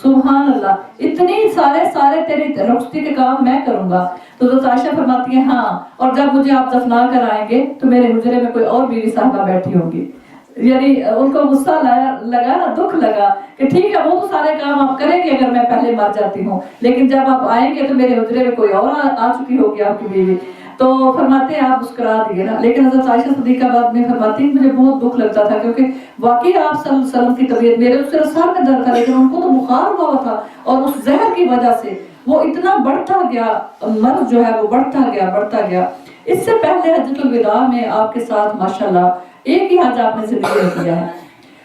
A: سبحان اللہ، اتنی سارے تیری رخصتی کے کام میں کروں گا۔ تو حضرت عائشہ فرماتی ہیں ہاں، اور جب مجھے آپ دفنا کر آئیں گے تو میرے حجرے میں کوئی اور بیوی صاحبہ بیٹھی ہوں گی، یعنی ان کو غصہ لگا نا، دکھ لگا کہ ٹھیک ہے وہ تو سارے کام آپ کریں گے اگر میں پہلے مر جاتی ہوں، لیکن جب آپ آئیں گے تو میرے حجرے میں کوئی اور آ چکی ہوگی آپ کی بیوی۔ تو فرماتے ہیں آپ مسکرا دیے نا، لیکن حضرت عائشہ صدیقہ بعد میں فرماتی ہیں مجھے بہت دکھ لگتا تھا کیونکہ واقعی آپ صلی اللہ علیہ وسلم کی طبیعت، میرے اس سے سر میں درد تھا لیکن ان کو تو بخار ہوا تھا، اور اس زہر کی وجہ سے وہ اتنا بڑھتا گیا، مرض جو ہے وہ بڑھتا گیا۔ اس سے پہلے حجۃ الوداع میں آپ کے ساتھ ماشاءاللہ ایک ہی حج آپ نے زندگی میں کیا ہے،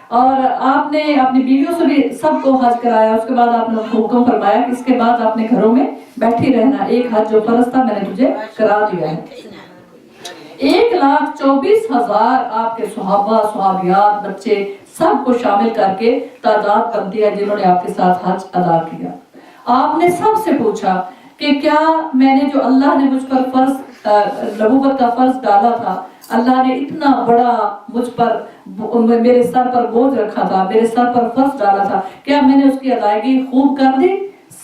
A: اور آپ نے اپنی بیویوں سے بھی سب کو حج کرایا، اس کے بعد آپ نے حکم فرمایا کہ اس کے بعد آپ نے گھروں میں بیٹھی رہنا، ایک حج جو فرض تھا میں نے تجھے کرا دیا ہے۔ 1,24,000 آپ کے صحابہ، صحابیات، بچے سب کو شامل کر کے تعداد بنتی ہے جنہوں نے آپ کے ساتھ حج ادا کیا۔ آپ نے سب سے پوچھا کہ کیا میں نے جو اللہ نے مجھ پر فرض نبوت کا فرض ڈالا تھا، اللہ نے اتنا بڑا مجھ پر میرے سر پر بوجھ رکھا تھا، میرے سر پر فرض ڈالا تھا، کیا میں نے اس کی ادائیگی خوب کر دی؟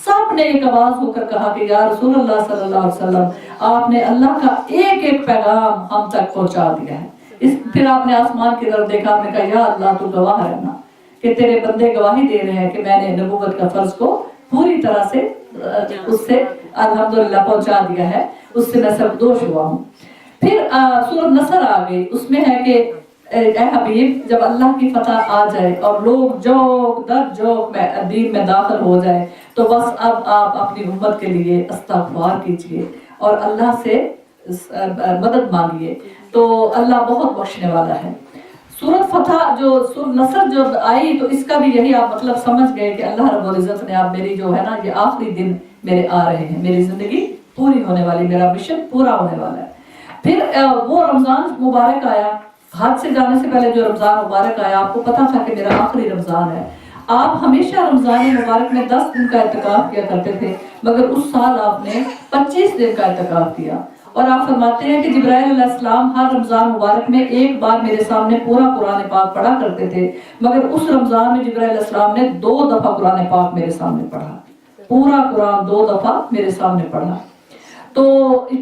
A: سب نے ایک آواز ہو کر کہا کہ یا رسول اللہ صلی اللہ علیہ وسلم آپ نے اللہ کا ایک ایک پیغام ہم تک پہنچا دیا ہے۔ پھر آپ نے آسمان کی طرف دیکھا، آپ نے کہا یا اللہ تو گواہ رہنا کہ تیرے بندے گواہی دے رہے ہیں کہ میں نے نبوت کا فرض کو پوری طرح سے اس سے الحمدللہ پہنچا دیا ہے، اس سے میں سربدوش ہوا ہوں۔ پھر سورۃ نصر آ گئی، اس میں ہے کہ اے حبیب جب اللہ کی فتح آ جائے اور لوگ جوک در جوک میں دین میں داخل ہو جائے تو بس اب آپ اپنی امت کے لیے استغفار کیجئے اور اللہ سے مدد مانگیے، تو اللہ بہت بخشنے والا ہے۔ سورۃ فتح جو سورۃ نصر جو آئی تو اس کا بھی یہی آپ مطلب سمجھ گئے کہ اللہ رب العزت نے آپ میری جو ہے نا یہ آخری دن میرے آ رہے ہیں، میری زندگی پوری ہونے والی، میرا مشن پورا ہونے والا ہے۔ پھر وہ رمضان مبارک آیا، حج سے جانے سے پہلے جو رمضان مبارک آیا، آپ کو پتا تھا کہ میرا آخری رمضان ہے۔ آپ ہمیشہ رمضان مبارک میں 10 دن کا اعتکاف کیا کرتے تھے، مگر اس سال آپ نے 25 دن کا اعتکاف کیا، اور آپ فرماتے ہیں کہ جبرائیل علیہ السلام ہر رمضان مبارک میں ایک بار میرے سامنے پورا قرآن پاک پڑھا کرتے تھے، مگر اس رمضان میں جبرائیل علیہ السلام نے 2 دفعہ قرآن پاک میرے سامنے پڑھا، پورا قرآن 2 دفعہ میرے سامنے پڑھا۔ تو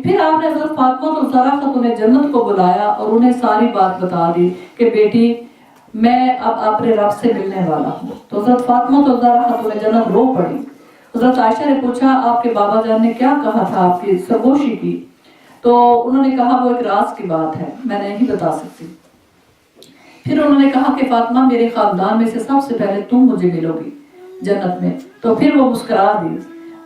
A: پھر آپ نے حضرت فاطمہ الزہرا خاتون جنت کو بلایا اور انہیں ساری بات بتا دی کہ بیٹی میں اب اپنے رب سے ملنے والا ہوں۔ تو حضرت فاطمہ الزہرا خاتون جنت رو پڑی۔ حضرت عائشہ نے پوچھا آپ کے بابا جان نے کیا کہا تھا، آپ کی سرگوشی کی؟ تو انہوں نے کہا وہ ایک راز کی بات ہے، میں نہیں بتا سکتی۔ پھر انہوں نے کہا کہ فاطمہ میرے خاندان میں سے سب سے پہلے تم مجھے ملو گی جنت میں۔ تو پھر وہ مسکرا دی۔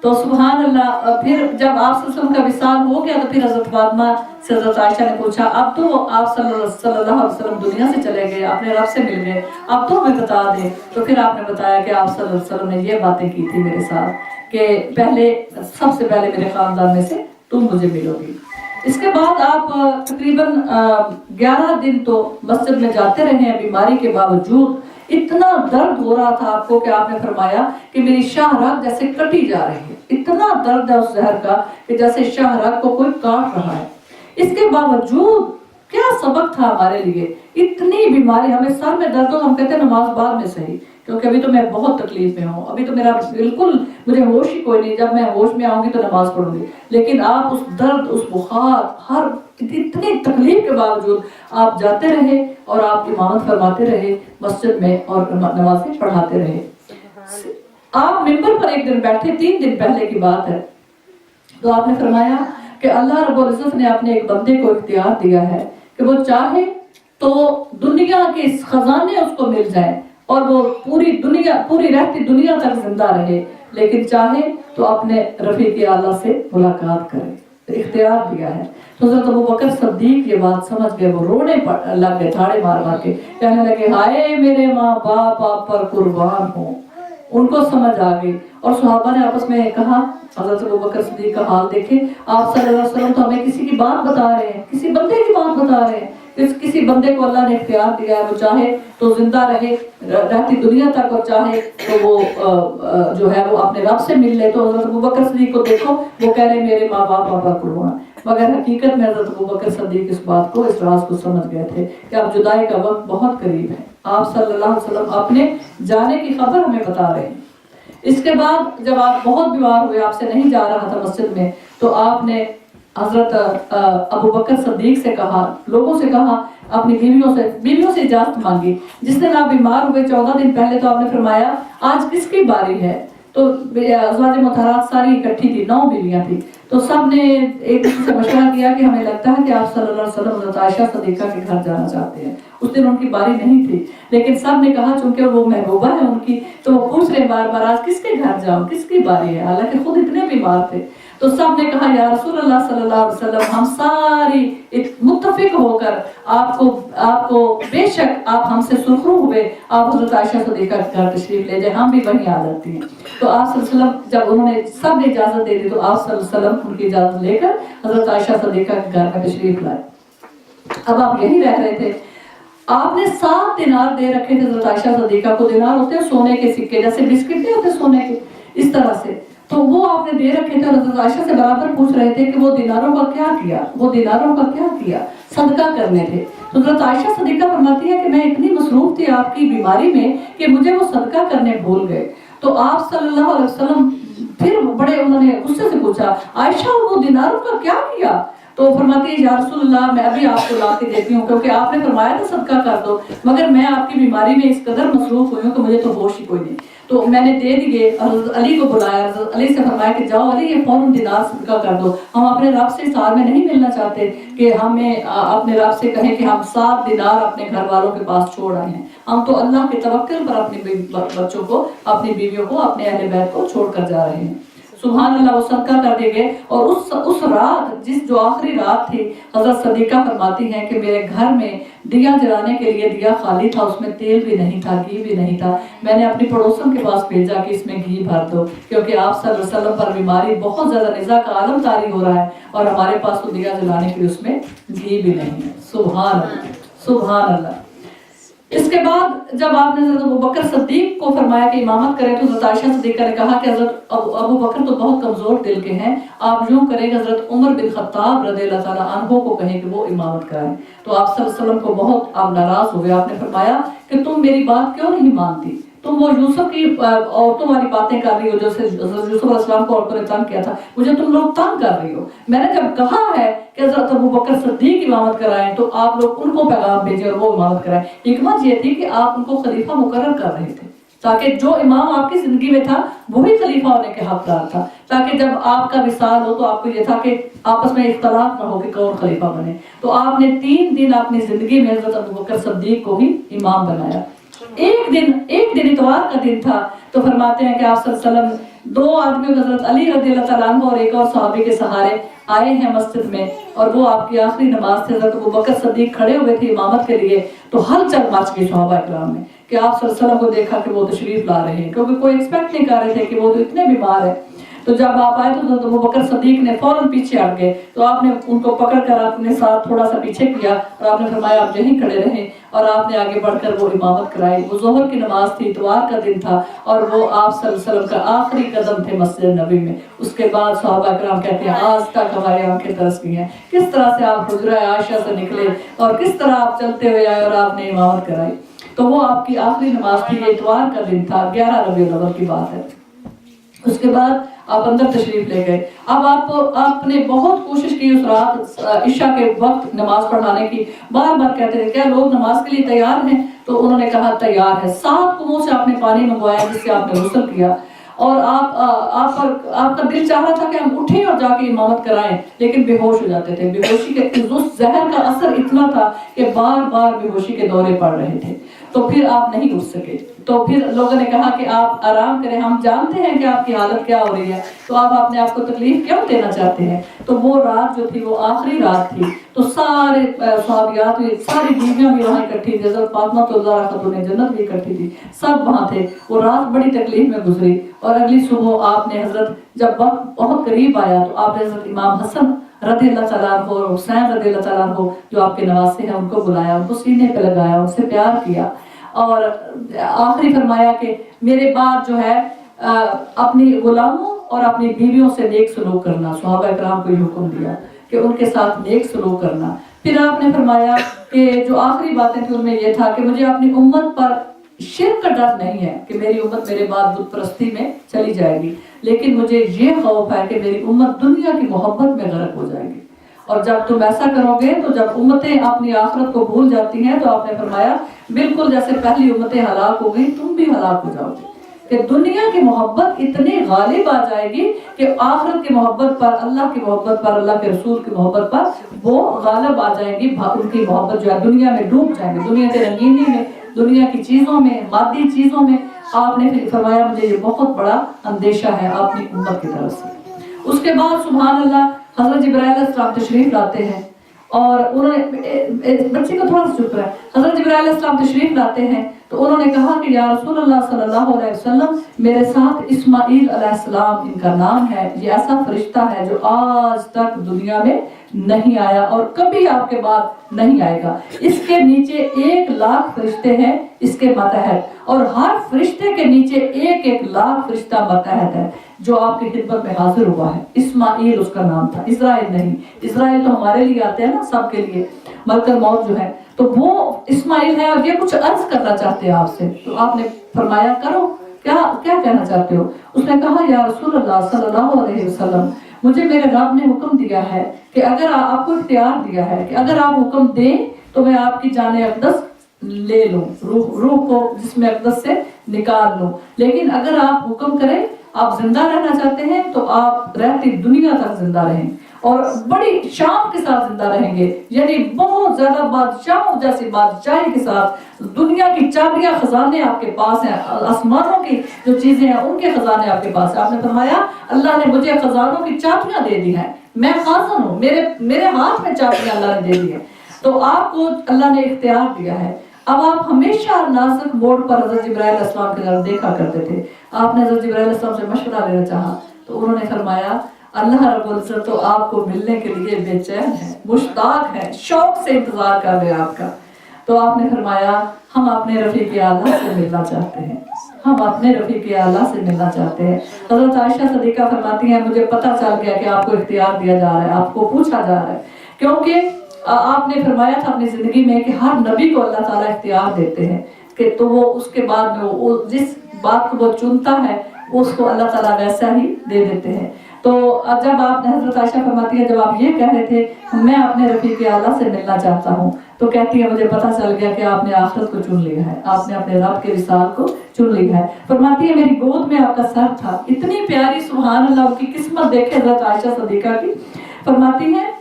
A: तो सुभान अल्लाह। फिर जब आप सल्लल्लाहु अलैहि वसल्लम का विसाल हो गया तो फिर हजरत फातिमा से हजरत आयशा ने पूछा, अब तो आप सल्लल्लाहु अलैहि वसल्लम दुनिया से चले गए, अपने रब से मिल गए, अब तो हमें बता दें। तो फिर आपने बताया कि आप सल्लल्लाहु अलैहि वसल्लम ने ये बातें की थी मेरे साथ कि पहले सबसे पहले मेरे खानदान में से तुम मुझे मिलोगी। इसके बाद आप तकरीबन 11 दिन तो मस्जिद में जाते रहे हैं बीमारी के बावजूद। इतना दर्द हो रहा था आपको कि आपने फरमाया कि मेरी शाहराग जैसे कटी जा रही है, इतना दर्द है उस जहर का कि जैसे शाहराग को कोई काट रहा है। इसके बावजूद क्या सबक था हमारे लिए, इतनी बीमारी, हमें सर में दर्द हो हम कहते हैं नमाज बाद में सही, क्योंकि अभी तो मैं बहुत तकलीफ में हूँ, अभी तो मेरा बिल्कुल मुझे होश ही कोई नहीं, जब मैं होश में आऊंगी तो नमाज पढ़ूंगी। लेकिन आप उस दर्द, उस बुखार, हर इतनी तकलीफ के बावजूद आप जाते रहे और आप इमामत फरमाते रहे मस्जिद में और नमाज़ें पढ़ाते रहे। आप मिंबर पर एक दिन बैठे, 3 दिन पहले की बात है, तो आपने फरमाया कि अल्लाह रब्बुल इज्जत ने अपने एक बंदे को इख्तियार दिया है कि वो चाहे तो दुनिया के खजाने उसको मिल जाए और वो पूरी रहती दुनिया तक जिंदा रहे, लेकिन चाहे तो अपने रफीक आला से मुलाकात करे, तो इख्तियार दिया है। तो हज़रत अबू बकर सिद्दीक ये बात समझ गए, वो रोने लग गए, ठाड़े मार मार के कहने लगे, हाय मेरे माँ बाप आप पर कुर्बान हो। उनको समझ आ गई और सहाबा ने आपस में कहा, हज़रत अबू बकर सिद्दीक का हाल देखें, आप सल्लल्लाहु अलैहि वसल्लम तो हमें किसी की बात बता रहे हैं, किसी बंदे की बात बता रहे हैं, किसी बंदे को अल्लाह ने इख्तियार दिया है, वो चाहे तो जिंदा रहे रहती दुनिया तक और चाहे तो वो जो है वो अपने रब से मिल ले। तो हज़रत अबू बकर सिद्दीक को देखो, वो कह रहे मेरे माँ बाप पापा कुर्बान, मगर हकीकत में हज़रत अबू बकर सिद्दीक इस बात को, इस राज को समझ गए थे कि अब जुदाई का वक्त बहुत करीब है। आप सल्लल्लाहु अलैहि वसल्लम अपने जाने की खबर हमें बता रहे हैं। इसके बाद जब आप बहुत बीमार हुए, आपसे नहीं जा रहा था मस्जिद में, तो आपने हजरत अबू बकर सिद्दीक से कहा, लोगों से कहा, अपनी बीवियों से इजाजत मांगी। जिस दिन आप बीमार हुए 14 दिन पहले, तो आपने फरमाया आज किसकी बारी है। तो अज़वाज मुतहरात सारी इकट्ठी थी, 9 बीवियां थी, तो सब ने एक दूसरे से मशवरा किया कि हमें लगता है कि आप सल्लल्लाहु अलैहि वसल्लम हज़रत आयशा सिद्दीक़ा के घर जाना चाहते हैं। उस दिन उनकी बारी नहीं थी, लेकिन सब ने कहा चूंकि वो महबूबा है उनकी, तो वो पूछ रहे बार बार आज किसके घर जाऊं, किसकी बारी है, हालांकि खुद इतने बीमार थे। तो सब ने कहा या रसूल अल्लाह सल्लल्लाहु अलैहि वसल्लम, हम सारी मुत्तफिक होकर आपको बेशक आप हमसे सुरखरू हुए, आप हज़रत आयशा सिद्दीक़ा के घर तशरीफ ले जाए, हम भी वहीं आ जाती हैं। तो आप सल्लल्लाहु अलैहि वसल्लम जब उन्होंने सब ने इजाजत दे दी, तो आप सल्लल्लाहु अलैहि वसल्लम उनकी इजाजत लेकर हज़रत आयशा सिद्दीक़ा के घर में तशरीफ लाए। अब आप यही रह रहे थे, आपने 7 दिनार दे रखे थे हज़रत आयशा सिद्दीक़ा को। दिनार होते हैं सोने के सिक्के, जैसे बिस्किट नहीं होते सोने के, इस तरह से, तो वो आपने दे रखे थे। हज़रत आयशा से बराबर पूछ रहे थे कि वो दिनारों का क्या किया, वो दिनारों का क्या किया, सदका करने थे। तो हज़रत आयशा सिद्दीक़ा फरमाती है कि मैं इतनी मसरूफ थी आपकी बीमारी में कि मुझे वो सदका करने भूल गए। तो आप सल्लल्लाहु अलैहि वसल्लम फिर बड़े उन्होंने गुस्से से पूछा, आयशा वो दिनारों का क्या किया। तो फरमाती है या रसूलल्लाह, मैं अभी आपको ला के देती हूँ, क्योंकि आपने फरमाया था सदका कर दो, मगर मैं आपकी बीमारी में इस कदर मसरूफ हुई हूँ कि मुझे तो होश ही कोई नहीं। तो मैंने दे दिए, अली को बुलाया, अली से फरमाया कि जाओ अली ये फौरन दिनार सदका कर दो, हम अपने रब से इस हाल में नहीं मिलना चाहते कि हमें अपने रब से कहें कि हम 7 दिनार अपने घर वालों के पास छोड़ आए हैं। हम तो अल्लाह के तवक्कुल पर अपने बच्चों को, अपनी बीवियों को, अपने अहले बैत को छोड़ कर जा रहे हैं। सुभान अल्लाह, वो सदका कर दे गए। और उस रात, जो आखिरी रात थी, हज़रत सिद्दीक़ा फरमाती हैं कि मेरे घर में दिया जलाने के लिए दिया खाली था, उसमें तेल भी नहीं था, घी भी नहीं था। मैंने अपनी पड़ोसन के पास भेजा कि इसमें घी भर दो, क्योंकि आप सल्लल्लाहु अलैहि वसल्लम पर बीमारी बहुत ज़्यादा निज़ा का आलम तारी हो रहा है और हमारे पास तो दिया जलाने के लिए उसमें घी भी नहीं है। सुभान अल्लाह, सुभान अल्लाह। इसके बाद जब आपने हज़रत अबू बकर सिद्दीक को फरमाया कि इमामत करें, तो हज़रत आयशा सिद्दीक़ा ने कहा कि हज़रत अबू बकर तो बहुत कमज़ोर दिल के हैं, आप यूँ करें कि हज़रत उमर बिन खत्ताब रज़ियल्लाहु ताला अन्हु को कहें कि वो इमामत कराएं। तो आप सल्लल्लाहु अलैहि वसल्लम को बहुत आप नाराज़ हुए। आपने फरमाया कि तुम मेरी बात क्यों नहीं मानती, तुम वो यूसुफ की औरतों वाली बातें कर रही हो, जैसे यूसुफ अलैहिस्सलाम को औरतों ने तंग किया था, मुझे तुम लोग तंग कर रही हो। मैंने जब कहा है कि हज़रत अबू बकर सिद्दीक इमामत कराएं, तो आप लोग उनको पैगाम भेजें और वो इमामत कराएं। हिकमत ये थी कि आप उनको खलीफा मुकर्रर कर रहे थे, ताकि जो इमाम आपकी जिंदगी में था वही खलीफा होने के हकदार था, ताकि जब आपका विसाल हो तो आपको ये था कि आपस में इख्तलाफ न हो कि कौन खलीफा बने। तो आपने 3 दिन अपनी जिंदगी में हज़रत अबू बकर सिद्दीक को ही इमाम बनाया। एक दिन इतवार का दिन था, तो फरमाते हैं कि आप सल्लल्लाहु अलैहि वसल्लम दो आदमी हजरत अली रज़ियल्लाहु ताला अन्हु और एक और सहाबी के सहारे आए हैं मस्जिद में, और वो आपकी आखिरी नमाज थे। हजरत अबू बकर सदीक खड़े हुए थे इमामत के लिए, तो हलचल मच गई सहाबा इकराम में कि आप सल्लल्लाहु अलैहि वसल्लम को देखा कि वो तशरीफ ला रहे हैं, क्योंकि कोई एक्सपेक्ट नहीं कर रहे थे कि वो तो इतने बीमार है। तो जब आप आए तो अबू बकर सदीक ने फौरन पीछे हट गए, तो आपने उनको पकड़कर अपने साथ थोड़ा सा पीछे किया और आपने फरमाया आप यहीं खड़े रहें, और आपने आगे बढ़कर वो इमामत कराई। वो ज़ोहर की नमाज थी, इतवार का दिन था, और वो आप सल्लल्लाहु अलैहि वसल्लम का आखिरी कदम थे मस्जिद नबी में। उसके बाद सहाबा किराम कहते हैं आज तक हमारी आंखें तरस गई हैं, किस तरह से आप हुजरा आयशा से निकले और किस तरह आप चलते हुए आए और आपने इमामत कराई। तो वो आपकी आखिरी नमाज थी, इतवार का दिन था, 11 रबीउल अव्वल की बात है। उसके बाद आप अंदर तशरीफ ले गए। अब आपने बहुत कोशिश की उस रात इशा के वक्त नमाज पढ़ाने की, बार बार कहते थे क्या लोग नमाज के लिए तैयार हैं, तो उन्होंने कहा तैयार है। 7 कुओं से आपने पानी मंगवाया जिससे आपने गुस्ल किया, और आपका दिल चाह रहा था कि हम उठें और जाके इमामत कराएं, लेकिन बेहोश हो जाते थे। बेहोशी के उस जहर का असर इतना था कि बार बार बेहोशी के दौरे पड़ रहे थे, तो फिर आप नहीं उठ सके। तो फिर लोगों ने कहा कि आप आराम करें, हम जानते हैं कि आपकी हालत क्या हो रही है, तो आप अपने आप को तकलीफ क्यों देना चाहते हैं। तो वो रात जो थी वो आखिरी रात थी, तो सारे सहाबियात, सारी बीवियां भी वहाँ इकट्ठी थी, हज़रत फातिमा ज़हरा खातून जन्नत भी इकट्ठी थी, सब वहाँ थे। वो रात बड़ी तकलीफ में गुजरी, और अगली सुबह आपने हजरत जब वक्त बहुत करीब आया तो आपने हजरत इमाम हसन रज़ियल्लाहु ताला अन्हु और हुसैन रज़ियल्लाहु ताला अन्हु जो आपके नवासे हैं उनको बुलाया, उनको सीने पे लगाया, उनसे प्यार किया, और आखिरी फरमाया कि मेरे बाद जो है अपनी गुलामों और अपनी बीवियों से नेक सलूक करना। सहाबा इकराम को ये हुक्म दिया कि उनके साथ नेक सलूक करना। फिर आपने फरमाया कि जो आखिरी बातें थी उनमें यह था कि मुझे अपनी उम्मत पर शिर्क का डर नहीं है कि मेरी उम्मत मेरे बाद बुत परस्ती में चली जाएगी, लेकिन मुझे ये खौफ है कि मेरी उम्मत दुनिया की मोहब्बत में गर्क हो जाएगी। और जब तुम ऐसा करोगे तो जब उम्मतें अपनी आखिरत को भूल जाती हैं, तो आपने फरमाया बिल्कुल जैसे पहली उम्मतें हलाक हो गई तुम भी हलाक हो जाओगे, कि दुनिया की मोहब्बत इतनी गालिब आ जाएगी कि आखिरत की मोहब्बत पर, अल्लाह की मोहब्बत पर, अल्लाह के रसूल की मोहब्बत पर वो गालिब आ जाएगी। उनकी मोहब्बत जो है दुनिया में डूब जाएंगे, दुनिया के रंगीनी में, दुनिया की चीज़ों में, मादी चीज़ों में। आपने फिर फरमाया मुझे ये बहुत बड़ा अंदेशा है अपनी उम्मत की तरफ से। उसके बाद सुभान अल्लाह हज़रत जिब्राइल अलैहिस्सलाम तशरीफ लाते हैं, और उन्होंने बच्चे को थोड़ा सा चुप रहा है। हज़रत जिब्राइल अलैहिस्सलाम तशरीफ लाते हैं तो उन्होंने कहा कि या रसूलल्लाह सल्लल्लाहु अलैहि वसल्लम मेरे साथ इस्माइल अलैहिस्सलाम इनका नाम है, ये ऐसा फरिश्ता है जो आज तक दुनिया में नहीं आया और कभी आपके बाद नहीं आएगा। इसके नीचे 1 लाख फरिश्ते हैं इसके मतहत, और हर फरिश्ते के नीचे 1-1 लाख फरिश्ता मतहत है जो आपकी खिदमत में हाजिर हुआ है। इस्माइल उसका नाम था, इस्राइल नहीं। इस्राइल तो हमारे लिए आते हैं ना, सबके लिए मलकल मौत जो है, तो वो इस्माइल है। और ये कुछ अर्ज करना चाहते हैं आपसे, तो आपने फरमाया करो, क्या क्या कहना चाहते हो। उसने कहा या रसूलल्लाह सल्लल्लाहु अलैहि वसल्लम मुझे मेरे रब ने हुक्म दिया है कि अगर आपको इख्तियार दिया है कि अगर आप हुक्म दें तो मैं आपकी जाने अक़दस ले लूं, रूह को जिसमें अक़दस से निकाल लूं, लेकिन अगर आप हुक्म करें, आप जिंदा रहना चाहते हैं तो आप रहती दुनिया तक जिंदा रहें और बड़ी शान के साथ जिंदा रहेंगे, यानी बहुत ज्यादा बादशाहों जैसी बादशाही के साथ। दुनिया की चाबियां खजाने आपके पास हैं, आसमानों की जो चीजें हैं उनके खजाने आपके पास हैं। आपने फरमाया अल्लाह ने मुझे खजानों की चाबियां दे दी हैं, मैं खाजन हूँ, मेरे हाथ में चाबियां अल्लाह ने दे दी है, तो आपको अल्लाह ने इख्तियार दिया है। अब आप हमेशा नाज़िक मोड़ पर हज़रत जिब्राइल अलैहिस्सलाम की तरफ देखा करते थे। आपने हज़रत जिब्राइल अलैहिस्सलाम से मशवरा लेना चाहा तो उन्होंने फरमाया अल्लाह रब्बुल इज़्ज़त तो आपको मिलने के लिए बेचैन है, मुश्ताक है, शौक से इंतजार कर रहे हैं आपका। तो आपने फरमाया हम अपने रफ़ीक़ आला से मिलना चाहते हैं, हम अपने रफ़ीक़ आला से मिलना चाहते हैं। हज़रत आयशा सदीक़ा फरमाती हैं मुझे पता चल गया कि आपको इख्तियार दिया जा रहा है, आपको पूछा जा रहा है, क्योंकि आपने फरमाया था अपनी जिंदगी में कि हर नबी को अल्लाह ताला इख्तियार देते हैं कि तो वो उसके बाद में वो जिस बात को वो चुनता है उसको अल्लाह ताला वैसा ही दे देते हैं। तो जब आपने हज़रत आयशा फरमाती है जब आप ये कह रहे थे मैं अपने रफ़ीक़ आला से मिलना चाहता हूँ, तो कहती है मुझे पता चल गया कि आपने आखिरत को चुन लिया है, आपने अपने रब के विसाल को चुन लिया है। फरमाती है मेरी गोद में आपका सर था, इतनी प्यारी सुभान अल्लाह की किस्मत देखे हज़रत आयशा सदीक़ा की। फरमाती है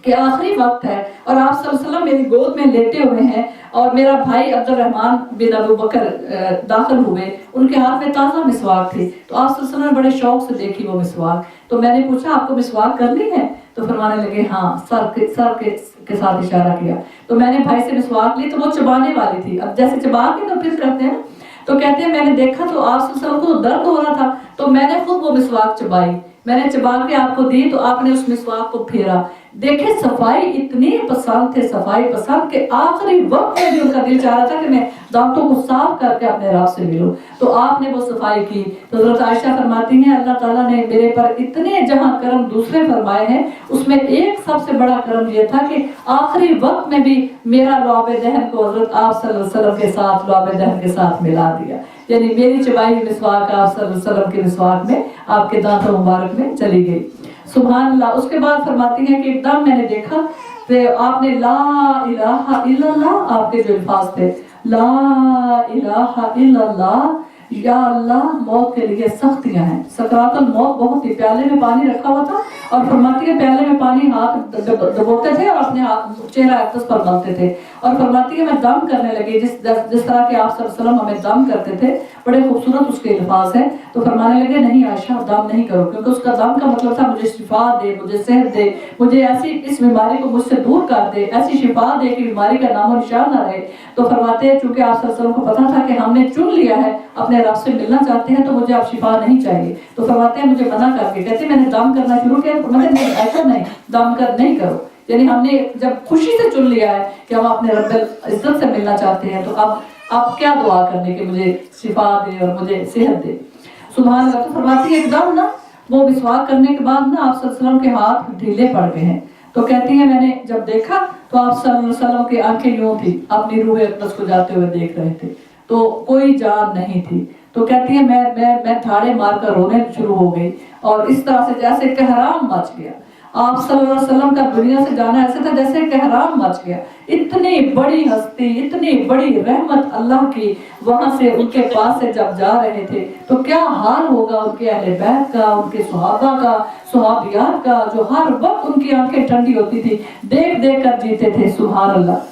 A: کہ آخری وقت ہے اور آپ صلی اللہ علیہ وسلم میری گود میں لیٹے ہوئے ہیں اور میرا بھائی عبد الرحمن بن ابو بکر داخل ہوئے، ان کے ہاتھ میں تازہ مسواک تھی، تو آپ صلی اللہ علیہ وسلم نے بڑے شوق سے دیکھی وہ مسواک، تو میں نے پوچھا آپ کو مسواک کرنی ہے؟ تو فرمانے لگے ہاں، سر کے ساتھ اشارہ کیا، تو میں نے بھائی سے مسواک لی، تو وہ چبانے والی تھی، اب جیسے چبا کے تو پھر کرتے ہیں، تو کہتے ہیں میں نے دیکھا تو آپ صلی اللہ علیہ وسلم کو درد ہو رہا تھا، تو میں نے خود وہ مسواک چبائی، میں نے چبا کے آپ کو دی تو آپ نے اس مسواک کو پھیرا۔ دیکھیں صفائی اتنی پسند تھے، صفائی پسند کہ آخری وقت میں بھی ان کا دل چاہ رہا تھا کہ میں دانتوں کو صاف کر کے اپنے رب سے ملوں، تو آپ نے وہ صفائی کی۔ تو حضرت عائشہ فرماتی ہیں اللہ تعالیٰ نے میرے پر اتنے جہاں کرم دوسرے فرمائے ہیں، اس میں ایک سب سے بڑا کرم یہ تھا کہ آخری وقت میں بھی میرا لعاب دہن کو حضرت آپ صلی اللہ علیہ وسلم کے ساتھ لعاب دہن کے ساتھ ملا دیا، یعنی میری چبائی مسواک آپ صلی اللہ علیہ وسلم کے مسواک میں آپ کے دانتوں مبارک میں چلی گئی۔ سبحان اللہ۔ اس کے بعد فرماتی ہیں کہ ایک دم میں نے دیکھا کہ آپ نے لا الہ الا اللہ، آپ کے جو الفاظ تھے لا الہ الا اللہ، یا اللہ موت کے لیے سختیاں ہیں، سکرات الموت بہت تھی، پیالے میں پانی رکھا ہوا تھا اور فرماتی ہے پیالے میں پانی ہاتھ ڈبوتے تھے اور اپنے چہرہ اقدس پر ملتے تھے، اور فرماتی ہے میں دم کرنے لگی، جس طرح کہ آپ صلی اللہ علیہ وسلم ہمیں دم کرتے تھے، بڑے خوبصورت اس کے الفاظ ہیں، تو فرمانے لگے نہیں عائشہ دم نہیں کرو، کیونکہ اس کا دم کا مطلب تھا مجھے شفا دے، مجھے صحت دے، مجھے ایسی اس بیماری کو مجھ سے دور کر دے، ایسی شفا دے کہ بیماری کا نام و نشان نہ رہے۔ تو فرماتے ہیں چونکہ آپ صلی اللہ علیہ وسلم کو پتا تھا کہ ہم نے چن لیا ہے اپنے رب سے ملنا چاہتے ہیں تو مجھے اب شفا نہیں چاہیے، تو فرماتے ہیں مجھے منع کر کے کہتے ہیں میں نے دم کرنا شروع کیا، فرماتے ہیں نہیں ایسا نہیں، دم کر نہیں کرو، یعنی ہم نے جب خوشی سے چن لیا ہے کہ ہم اپنے رب العزت سے ملنا چاہتے ہیں تو اب کیا دعا کرنے کہ مجھے شفا دے اور مجھے صحت دے۔ سبحان اللہ۔ تو فرماتی ہے ایک دم نا وہ مسواک کرنے کے بعد نا آپ صلی اللہ علیہ وسلم کے ہاتھ ڈھیلے پڑ گئے ہیں، تو کہتی ہیں میں نے جب دیکھا تو آپ صلی اللہ علیہ وسلم کی آنکھیں یوں تھی، اپنی روح اقدس کو جاتے ہوئے دیکھ رہے تھے، تو کوئی جان نہیں تھی، تو کہتی ہیں میں تھاڑے مار کر رونے شروع ہو گئی، اور اس طرح سے جیسے کہرام مچ گیا۔ آپ صلی اللہ علیہ وسلم کا دنیا سے جانا ایسے تھا جیسے کہرام مچ گیا، اتنی بڑی ہستی، اتنی بڑی رحمت اللہ کی وہاں سے ان کے پاس سے جب جا رہے تھے تو کیا حال ہوگا ان کے اہل بیت کا، ان کے صحابہ کا، صحابیات کا، جو ہر وقت ان کی آنکھیں ٹھنڈی ہوتی تھی، دیکھ دیکھ کر جیتے تھے۔ سبحان اللہ۔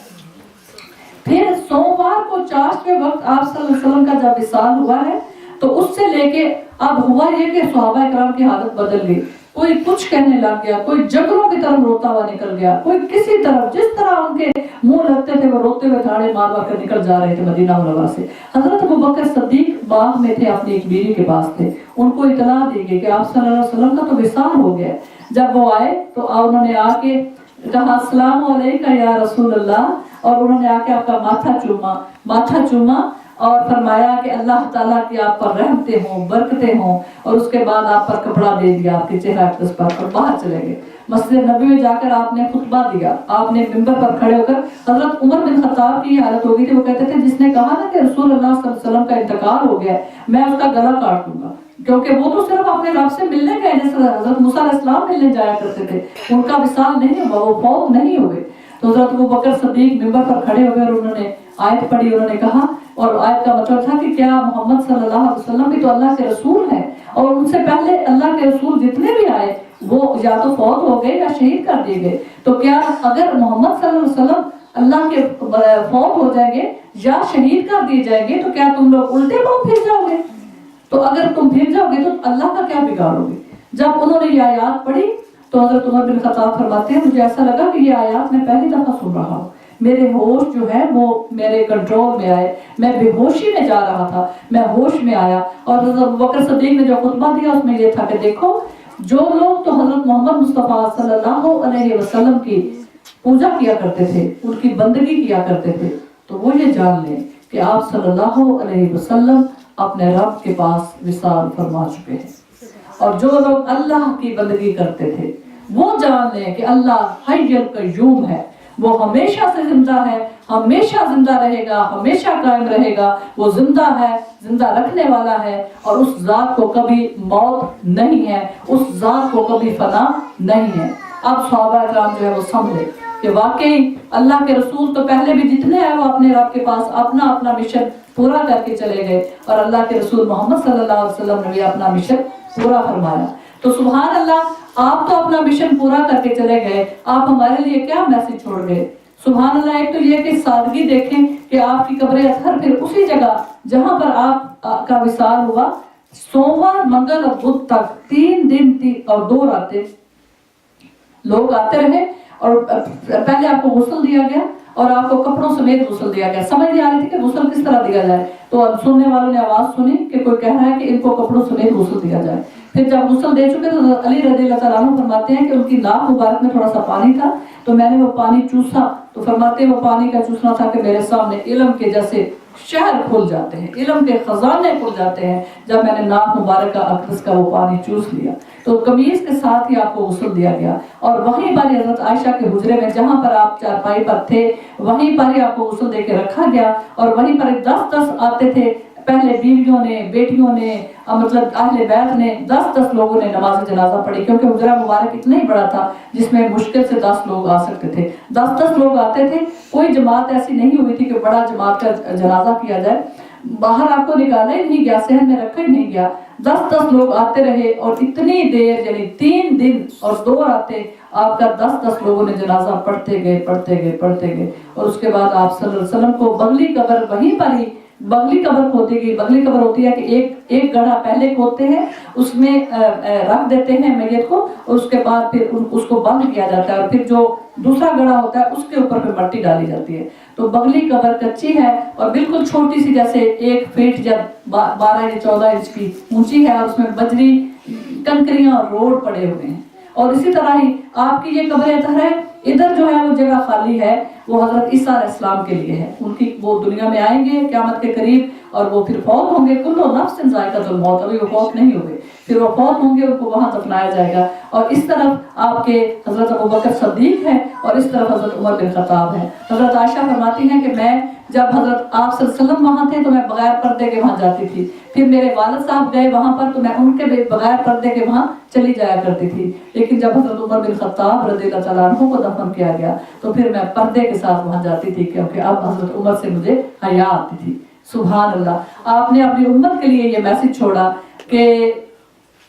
A: پھر سوموار کو چاشتویں وقت آپ صلی اللہ علیہ وسلم کا جب وصال ہوا ہے تو اس سے لے کے اب ہوا یہ کہ صحابہ کرام کی حالت بدل گئی، کوئی کچھ کہنے لگ گیا، کوئی جگروں کی طرف روتا ہوا نکل گیا، کوئی کسی طرف، جس طرح ان کے منہ لگتے تھے وہ روتے ہوئے تھاڑے مار مار کر نکل جا رہے تھے مدینہ منورہ سے۔ حضرت ابوبکر صدیق باغ میں تھے، اپنی ایک بیوی کے پاس تھے، ان کو اطلاع دی گئی کہ آپ صلی اللہ علیہ وسلم کا تو وصال ہو گیا۔ جب وہ آئے تو انہوں نے آ کے کہا السلام علیکم یا رسول اللہ، اور انہوں نے آ کے آپ کا ماتھا چوما اور فرمایا کہ اللہ تعالیٰ کی آپ پر رحمتیں ہوں، برکتیں ہوں، اور اس کے بعد آپ پر کپڑا دے دیا آپ کے چہرہ اقدس پر، اور باہر چلے گئے۔ مسجد نبی میں جا کر آپ نے خطبہ دیا، آپ نے منبر پر کھڑے ہو کر، حضرت عمر بن خطاب کی حالت ہو گئی تھی، وہ کہتے تھے جس نے کہا نا کہ رسول اللہ صلی اللہ علیہ وسلم کا انتقال ہو گیا میں اس کا گلا کاٹ دوں گا، کیونکہ وہ تو صرف اپنے رب سے ملنے گئے، جیسے حضرت موسیٰ علیہ السلام ملنے جایا کرتے تھے، ان کا وصال نہیں ہوا، وہ فوت نہیں ہوئے۔ تو حضرت ابوبکر صدیق منبر پر کھڑے ہو گئے اور انہوں نے آیت پڑھی، انہوں نے کہا، اور آیت کا مطلب تھا کہ کیا محمد صلی اللہ علیہ وسلم بھی تو اللہ کے رسول ہیں، اور ان سے پہلے اللہ کے رسول جتنے بھی آئے وہ یا تو فوت ہو گئے یا شہید کر دیے گئے، تو کیا اگر محمد صلی اللہ علیہ وسلم اللہ کے فوت ہو جائیں گے یا شہید کر دیے جائیں گے تو کیا تم لوگ الٹے پاؤں پھر جاؤ گے؟ تو اگر تم پھر جاؤ گے تو اللہ کا کیا بگاڑو گے؟ جب انہوں نے یہ آیات پڑھی تو حضرت عمر بن خطاب فرماتے ہیں مجھے ایسا لگا کہ یہ آیات میں پہلی دفعہ سن رہا ہوں، میرے ہوش جو ہے وہ میرے کنٹرول میں آئے، میں بے ہوشی میں جا رہا تھا، میں ہوش میں آیا، اور حضرت ابوبکر صدیق نے جو خطبہ دیا اس میں یہ تھا کہ دیکھو جو لوگ تو حضرت محمد مصطفیٰ صلی اللہ علیہ وسلم کی پوجا کیا کرتے تھے، ان کی بندگی کیا کرتے تھے، تو وہ یہ جان لیں کہ آپ صلی اللہ علیہ وسلم اپنے رب کے پاس وصال فرما چکے ہیں، اور جو لوگ اللہ کی بندگی کرتے تھے وہ جان لیں کہ اللہ حی القیوم ہے، وہ ہمیشہ سے زندہ ہے، ہمیشہ زندہ رہے گا، ہمیشہ قائم رہے گا، وہ زندہ ہے، زندہ رکھنے والا ہے، اور اس ذات کو کبھی موت نہیں ہے، اس ذات کو کبھی فنا نہیں ہے۔ اب صحابہ اکرام جو ہے وہ سمجھے کہ واقعی اللہ کے رسول تو پہلے بھی جتنے ہیں وہ اپنے رب کے پاس اپنا اپنا مشن پورا کر کے چلے گئے، اور اللہ کے رسول محمد صلی اللہ علیہ وسلم نے بھی اپنا مشن پورا فرمایا۔ تو سبحان اللہ، آپ تو اپنا مشن پورا کر کے چلے گئے، آپ ہمارے لیے کیا میسج چھوڑ گئے؟ سبحان اللہ۔ ایک تو یہ کہ سادگی دیکھیں کہ آپ کی قبر اطہر پھر اسی جگہ جہاں پر آپ کا وصال ہوا، سوموار منگل اور بدھ تک 3 دن اور 2 راتیں لوگ آتے رہے، اور پہلے آپ کو غسل دیا گیا اور آپ کو کپڑوں سمیت غسل دیا گیا۔ سمجھ نہیں آ رہی تھی کہ غسل کس طرح دیا جائے، تو سننے والوں نے آواز سنی کہ کوئی کہہ رہا ہے کہ ان کو کپڑوں سمیت غسل دیا جائے۔ پھر جب غسل دے چکے تو علی رضی اللہ تعالیٰ عنہ فرماتے ہیں کہ ان کی ناک مبارک میں تھوڑا سا پانی تھا، تو میں نے وہ پانی چوسا، تو فرماتے ہیں وہ پانی کا چوسنا تھا کہ میرے سامنے علم کے جیسے شہر کھل جاتے ہیں، علم کے خزانے کھل جاتے ہیں جب میں نے ناک مبارک کا اقدس کا وہ پانی چوس لیا۔ تو قمیص کے ساتھ ہی آپ کو غسل دیا گیا، اور وہیں پر حضرت عائشہ کے حجرے میں جہاں پر آپ چارپائی پر تھے وہیں پر ہی آپ کو غسل دے کے رکھا گیا، اور وہیں پر 10 آتے تھے، پہلے بیویوں نے، بیٹیوں نے، مطلب اہل بیت نے، 10 لوگوں نے نماز جنازہ پڑھی، کیونکہ حجرہ مبارک اتنا ہی بڑا تھا جس میں مشکل سے 10 لوگ آ سکتے تھے۔ 10 لوگ آتے تھے، کوئی جماعت ایسی نہیں ہوئی تھی کہ بڑا جماعت کا جنازہ کیا جائے، باہر آپ کو نکالا ہی نہیں گیا، صحن میں رکھا ہی نہیں گیا، 10 لوگ آتے رہے، اور اتنی دیر یعنی 3 دن اور 2 راتیں آپ کا 10 لوگوں نے جنازہ پڑھتے گئے، اور اس کے بعد آپ صلی اللہ علیہ وسلم کو بغلی قبر وہیں پر ہی، بغلی قبر کھودی گئی۔ بغلی قبر ہوتی ہے کہ ایک گڑھا پہلے کھودتے ہیں، اس میں رکھ دیتے ہیں میت کو، اور اس کے بعد پھر اس کو بند کیا جاتا ہے، اور پھر جو دوسرا گڑھا ہوتا ہے اس کے اوپر پھر مٹی ڈالی جاتی ہے۔ تو بغلی قبر کچی ہے اور بالکل چھوٹی سی، جیسے 1 فٹ یا 12 یا 14 انچ کی اونچی ہے، اور اس میں بجری، کنکریاں اور روڈ پڑے ہوئے ہیں۔ اور اسی طرح ہی آپ کی یہ قبر اطہر ہے، ادھر جو ہے وہ جگہ خالی ہے، وہ حضرت عیسیٰ علیہ السلام کے لیے ہے۔ ان کی وہ دنیا میں آئیں گے قیامت کے قریب، اور وہ پھر فوت ہوں گے، کل نفس ذائقۃ الموت، ابھی وہ فوت نہیں ہوئے، پھر وہ فوت ہوں گے، ان کو وہاں دفنایا جائے گا۔ اور اس طرف آپ کے حضرت ابوبکر صدیق ہے، اور اس طرف حضرت عمر بن خطاب ہے۔ حضرت عائشہ فرماتی ہیں کہ میں جب حضرت آپ صلی اللہ علیہ وسلم وہاں تھے تو میں بغیر پردے کے وہاں جاتی تھی، پھر میرے والد صاحب گئے وہاں پر تو میں ان کے بغیر پردے کے وہاں چلی جایا کرتی تھی، لیکن جب حضرت عمر بن خطاب رضی اللہ تعالیٰ عنہ کو دفن کیا گیا تو پھر میں پردے کے ساتھ وہاں جاتی تھی، کیونکہ اب حضرت عمر سے مجھے حیا آتی تھی۔ سبحان اللہ۔ آپ نے اپنی امت کے لیے یہ میسج چھوڑا کہ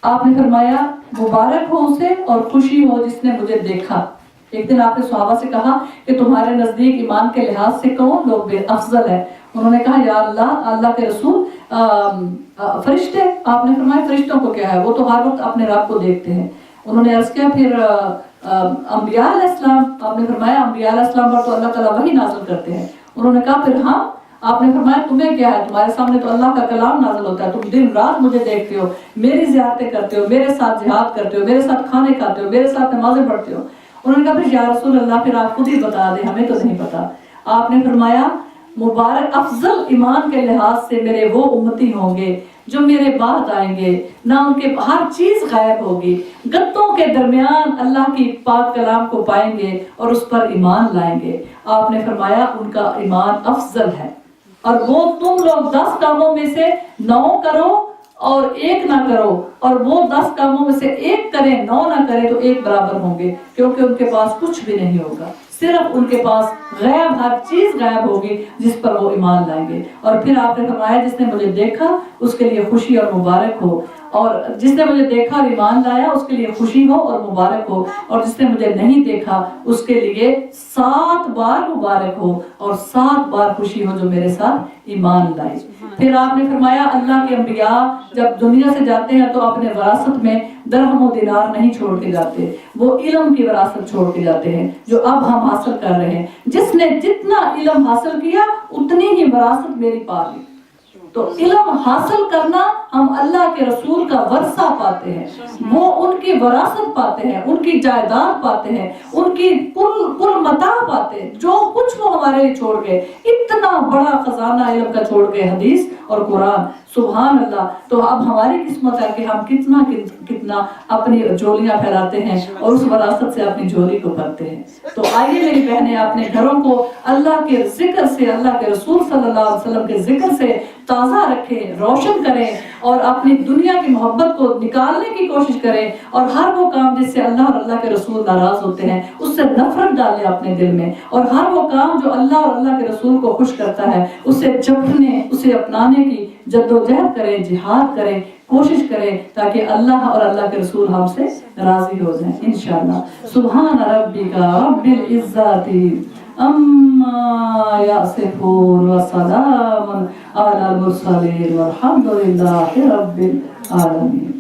A: آپ نے فرمایا مبارک ہو اسے اور خوشی ہو جس نے مجھے دیکھا۔ ایک دن آپ نے صحابہ سے کہا کہ تمہارے نزدیک ایمان کے لحاظ سے کون لوگ بے افضل ہے؟ انہوں نے کہا یا اللہ، اللہ کے رسول، فرشتے۔ آپ نے فرمایا فرشتوں کو کیا ہے، وہ تو ہر وقت اپنے رب کو دیکھتے ہیں۔ انہوں نے عرض کیا پھر انبیاء علیہ السلام؟ آپ نے فرمایا انبیاء علیہ السلام پر تو اللہ تعالیٰ وحی نازل کرتے ہیں۔ انہوں نے کہا پھر ہاں؟ آپ نے فرمایا تمہیں کیا ہے، تمہارے سامنے تو اللہ کا کلام نازل ہوتا ہے، تم دن رات مجھے دیکھتے ہو، میری زیارتیں کرتے ہو، میرے ساتھ جہاد کرتے ہو، میرے ساتھ کھانے کھاتے ہو، میرے ساتھ نمازیں پڑھتے ہو۔ انہوں نے کہا پھر یا رسول اللہ پھر آپ خود ہی بتا دیں، ہمیں تو نہیں پتا۔ آپ نے فرمایا مبارک افضل ایمان کے لحاظ سے میرے وہ امتی ہوں گے جو میرے بعد آئیں گے، نہ ان کے ہر چیز غائب ہوگی، گتوں کے درمیان اللہ کی پاک کلام کو پائیں گے اور اس پر ایمان لائیں گے۔ آپ نے فرمایا ان کا ایمان افضل ہے، اور وہ تم لوگ 10 کاموں میں سے 9 کرو اور 1 نہ کرو، اور وہ 10 کاموں میں سے 1 کریں 9 نہ کریں تو 1 برابر ہوں گے، کیونکہ ان کے پاس کچھ بھی نہیں ہوگا، صرف ان کے پاس غیب، ہر چیز غیب ہوگی جس پر وہ ایمان لائیں گے۔ اور پھر آپ نے فرمایا جس نے مجھے دیکھا اس کے لیے خوشی اور مبارک ہو، اور جس نے مجھے دیکھا اور ایمان لایا اس کے لیے خوشی ہو اور مبارک ہو، اور جس نے مجھے نہیں دیکھا اس کے لیے 7 بار مبارک ہو اور 7 بار خوشی ہو جو میرے ساتھ ایمان لائی۔ پھر آپ نے فرمایا اللہ کے انبیاء جب دنیا سے جاتے ہیں تو اپنے وراثت میں درہم و دینار نہیں چھوڑ کے جاتے، وہ علم کی وراثت چھوڑ کے جاتے ہیں جو اب ہم حاصل کر رہے ہیں۔ جس نے جتنا علم حاصل کیا اتنی ہی وراثت میری پا لی۔ تو علم حاصل کرنا ہم اللہ کے رسول کا ورثہ پاتے ہیں، وہ ان کی وراثت پاتے ہیں، ان کی جائیداد پاتے ہیں، ان کی کل متاع پاتے ہیں، جو کچھ وہ ہمارے لیے چھوڑ گئے، اتنا بڑا خزانہ علم کا چھوڑ گئے، حدیث اور قرآن۔ سبحان اللہ۔ تو اب ہماری قسمت ہے کہ ہم کتنا اپنی جھولیاں پھیلاتے ہیں اور اس وراثت سے اپنی جھولی کو بھرتے ہیں۔ تو آئیے میری بہنیں اپنے گھروں کو اللہ کے ذکر سے، اللہ کے رسول صلی اللہ علیہ وسلم کے ذکر سے تازہ رکھیں، روشن کریں، اور اپنی دنیا کی محبت کو نکالنے کی کوشش کریں، اور ہر وہ کام جس سے اللہ اور اللہ کے رسول ناراض ہوتے ہیں اس سے نفرت ڈالیں اپنے دل میں، اور ہر وہ کام جو اللہ اور اللہ کے رسول کو خوش کرتا ہے اسے چپنے، اسے اپنانے کی جدوجہد کریں، جہاد کریں، کوشش کریں تاکہ اللہ اور اللہ کے رسول ہم سے راضی ہو جائیں انشاءاللہ. سبحان ربک رب العزت اما یصفون وسلام علی المرسلین والحمد للہ رب العالمین.